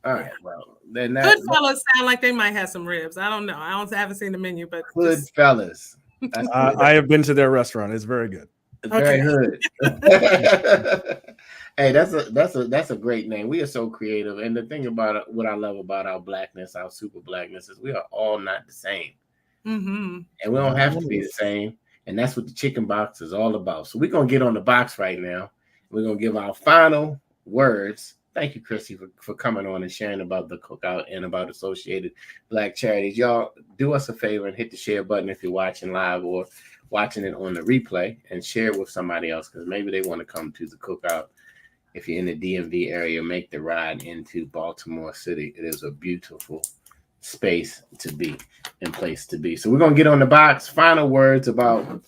[SPEAKER 1] All right. Well, then
[SPEAKER 4] Goodfellas sound like they might have some ribs. I don't know. I haven't seen the menu, but
[SPEAKER 1] Goodfellas.
[SPEAKER 3] I have been to their restaurant. It's very good.
[SPEAKER 1] Very good. Hey, that's a great name. We are so creative, and the thing about it, what I love about our Blackness, our super Blackness, is we are all not the same, and we don't have to be the same. And that's what the ChickenBoxx is all about. So we're gonna get on the box right now. We're gonna give our final words. thank you, Chrissy, for coming on and sharing about the Cookout and about Associated Black Charities. Y'all do us a favor and hit the share button if you're watching live or watching it on the replay, and share it with somebody else, because maybe they want to come to the Cookout. If you're in the DMV area, make the ride into Baltimore City. It is a beautiful space to be and place to be. So we're going to get on the box. Final words about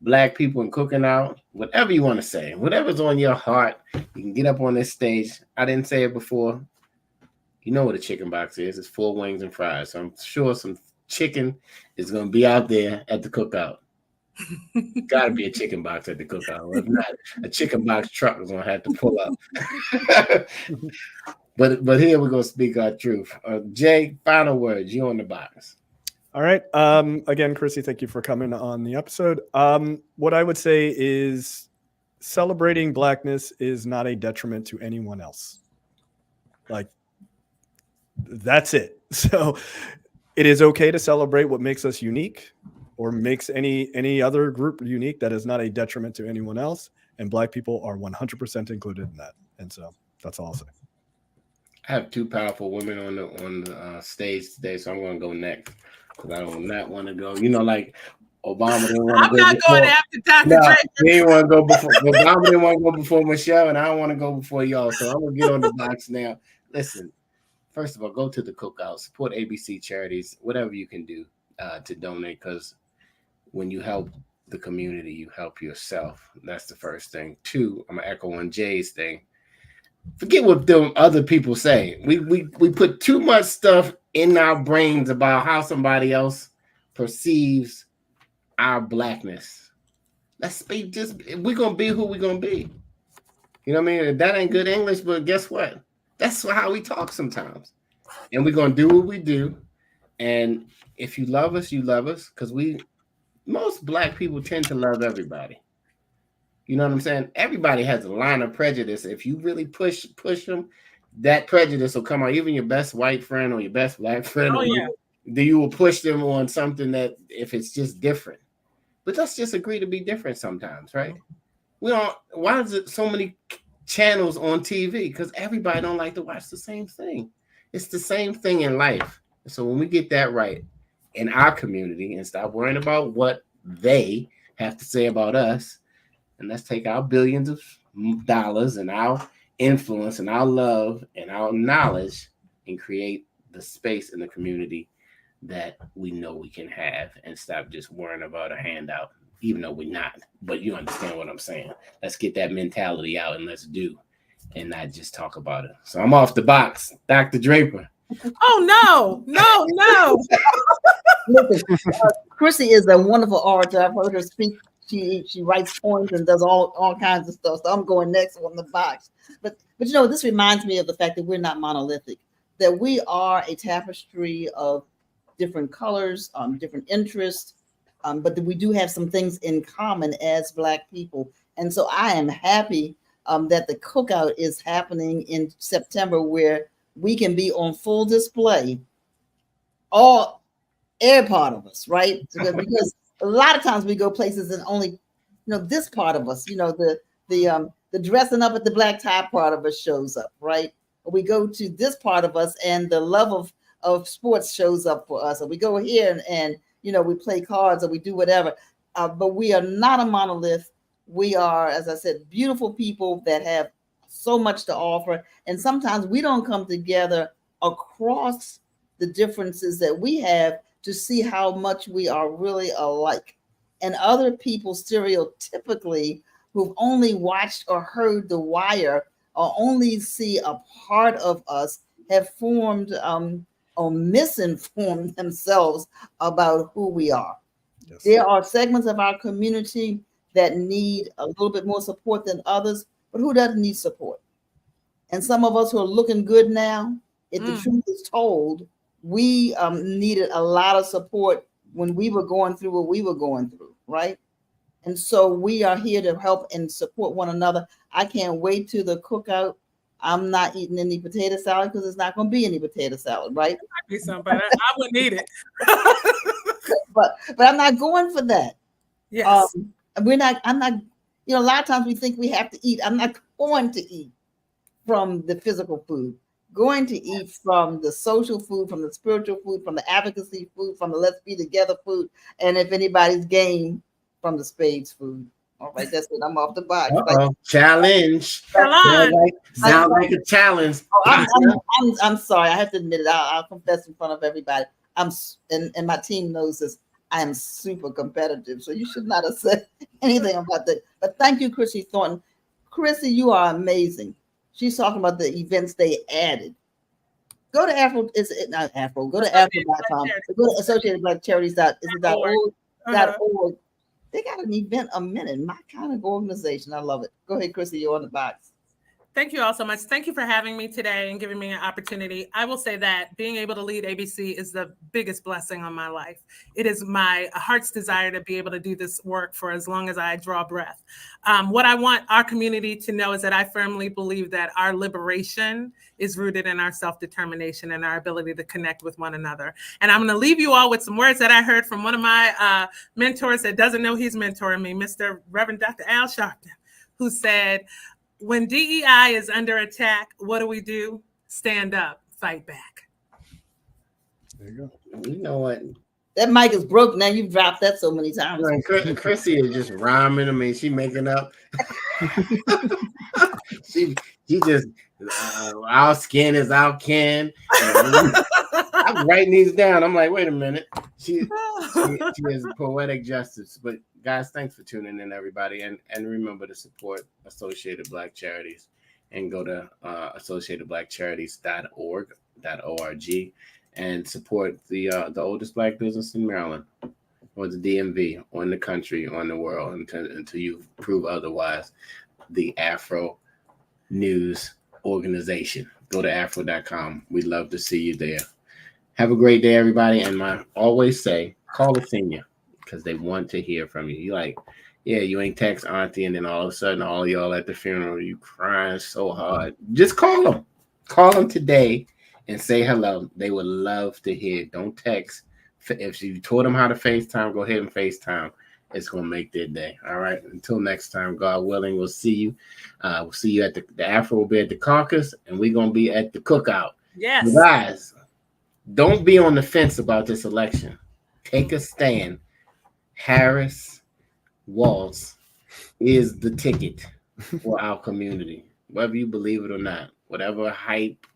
[SPEAKER 1] Black people and cooking out, whatever you want to say, whatever's on your heart, you can get up on this stage. I didn't say it before. You know what a chicken box is. It's 4 wings and fries. So I'm sure some chicken is going to be out there at the Cookout. Got to be a chicken box at the Cookout. If not, a chicken box truck is going to have to pull up. But here we're going to speak our truth. Jay, final words. You on the box.
[SPEAKER 3] All right. Again, Chrissy, thank you for coming on the episode. What I would say is celebrating Blackness is not a detriment to anyone else. Like, that's it. So it is okay to celebrate what makes us unique or makes any other group unique. That is not a detriment to anyone else. And Black people are 100% included in that. And so that's all I'll say.
[SPEAKER 1] I have 2 powerful women on the stage today, so I'm going to go next. Because I do not want to go. You know, like Obama didn't want to go.
[SPEAKER 4] I'm not going after Dr.
[SPEAKER 1] No,
[SPEAKER 4] Draper.
[SPEAKER 1] he didn't want to go before. Obama didn't want to go before Michelle, and I don't want to go before y'all. So I'm going to get on the box now. Listen, first of all, go to the Cookout. Support ABC Charities, whatever you can do to donate. Because when you help the community, you help yourself. That's the first thing. 2, I'm going to echo on Jay's thing. Forget what them other people say. We put too much stuff in our brains about how somebody else perceives our Blackness. Let's be we're gonna be who we're gonna be. You know what I mean? That ain't good English, but guess what? That's how we talk sometimes. And we're gonna do what we do. And if you love us, you love us, because most Black people tend to love everybody. You know what I'm saying? Everybody has a line of prejudice. If you really push them, that prejudice will come out. Even your best white friend or your best Black friend, you will push them on something that if it's just different. But let's just agree to be different sometimes, right? Why is it so many channels on TV? Because everybody don't like to watch the same thing. It's the same thing in life. So when we get that right in our community and stop worrying about what they have to say about us, and let's take our billions of dollars and our influence and our love and our knowledge and create the space in the community that we know we can have, and stop just worrying about a handout, even though we're not. But you understand what I'm saying. Let's get that mentality out and let's do, and not just talk about it. So I'm off the box. Dr. Draper.
[SPEAKER 4] Oh, no.
[SPEAKER 2] Listen, Chrissy is a wonderful orator. I've heard her speak. She writes poems and does all kinds of stuff. So I'm going next on the box. But you know, this reminds me of the fact that we're not monolithic, that we are a tapestry of different colors, different interests, but that we do have some things in common as Black people. And so I am happy that the Cookout is happening in September, where we can be on full display, every part of us, right? Because a lot of times we go places and only, this part of us, the dressing up at the black tie part of us shows up, right? Or we go to this part of us and the love of sports shows up for us. Or we go here and we play cards or we do whatever. But we are not a monolith. We are, as I said, beautiful people that have so much to offer. And sometimes we don't come together across the differences that we have to see how much we are really alike. And other people stereotypically who've only watched or heard The Wire or only see a part of us have formed or misinformed themselves about who we are. Yes. There are segments of our community that need a little bit more support than others, but who doesn't need support? And some of us who are looking good now, if the truth is told, we needed a lot of support when we were going through what we were going through, right? And so we are here to help and support one another. I can't wait to the Cookout. I'm not eating any potato salad because there's not going to be any potato salad, right?
[SPEAKER 4] There might be some, but I wouldn't eat it.
[SPEAKER 2] but I'm not going for that.
[SPEAKER 4] Yes.
[SPEAKER 2] I'm not, a lot of times we think we have to eat. I'm not going to eat. from the physical food, going to eat from the social food, from the spiritual food, from the advocacy food, from the let's be together food, and if anybody's game, from the spades food. All right, that's it. I'm off the box.
[SPEAKER 1] Challenge.
[SPEAKER 4] Come on.
[SPEAKER 1] Sound like a challenge.
[SPEAKER 2] I'm sorry. I have to admit it. I'll confess in front of everybody. And my team knows this. I am super competitive, so you should not have said anything about that. But thank you, Chrissy Thornton. Chrissy, you are amazing. She's talking about the events they added. Go to Afro. Is it not Afro? Go to Afro.com. Go to Associated Black Charities. .org. They got an event a minute. My kind of organization. I love it. Go ahead, Chrissy. You're on the box.
[SPEAKER 4] Thank you all so much. Thank you for having me today and giving me an opportunity. I will say that being able to lead ABC is the biggest blessing on my life. It is my heart's desire to be able to do this work for as long as I draw breath. What I want our community to know is that I firmly believe that our liberation is rooted in our self-determination and our ability to connect with one another. And I'm going to leave you all with some words that I heard from one of my mentors that doesn't know he's mentoring me, Mr. Reverend Dr. Al Sharpton, who said, when DEI is under attack, what do? Stand up, fight back.
[SPEAKER 3] There you go.
[SPEAKER 1] You know what?
[SPEAKER 2] That mic is broke now. You've dropped that so many times.
[SPEAKER 1] Chrissy is just rhyming. I mean, she making up. she just our skin is our kin. I'm writing these down. I'm like, wait a minute. She is poetic justice. But guys, thanks for tuning in, everybody, and remember to support Associated Black Charities and go to associatedblackcharities.org and support the oldest Black business in Maryland, or the DMV, or in the country, or in the world, until you prove otherwise. The Afro News Organization. Go to afro.com. We'd love to see you there. Have a great day, everybody. And I always say, call a senior, because they want to hear from you. You like, yeah, you ain't text auntie, and then all of a sudden, all y'all at the funeral, you crying so hard. Just call them. Call them today and say hello. They would love to hear. Don't text. If you taught them how to FaceTime, go ahead and FaceTime. It's going to make their day. All right. Until next time, God willing, we'll see you. We'll see you at the Afro will be at the caucus, and we're going to be at the cookout.
[SPEAKER 4] Yes.
[SPEAKER 1] You guys, don't be on the fence about this election. Take a stand. Harris Walz is the ticket for our community, whether you believe it or not. Whatever hype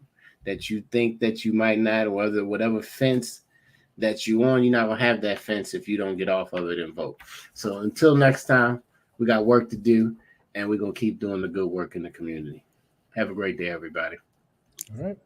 [SPEAKER 1] that you think that you might not, or whatever fence that you on, you're not going to have that fence if you don't get off of it and vote. So until next time, we got work to do, and we're going to keep doing the good work in the community. Have a great day, everybody.
[SPEAKER 3] All right.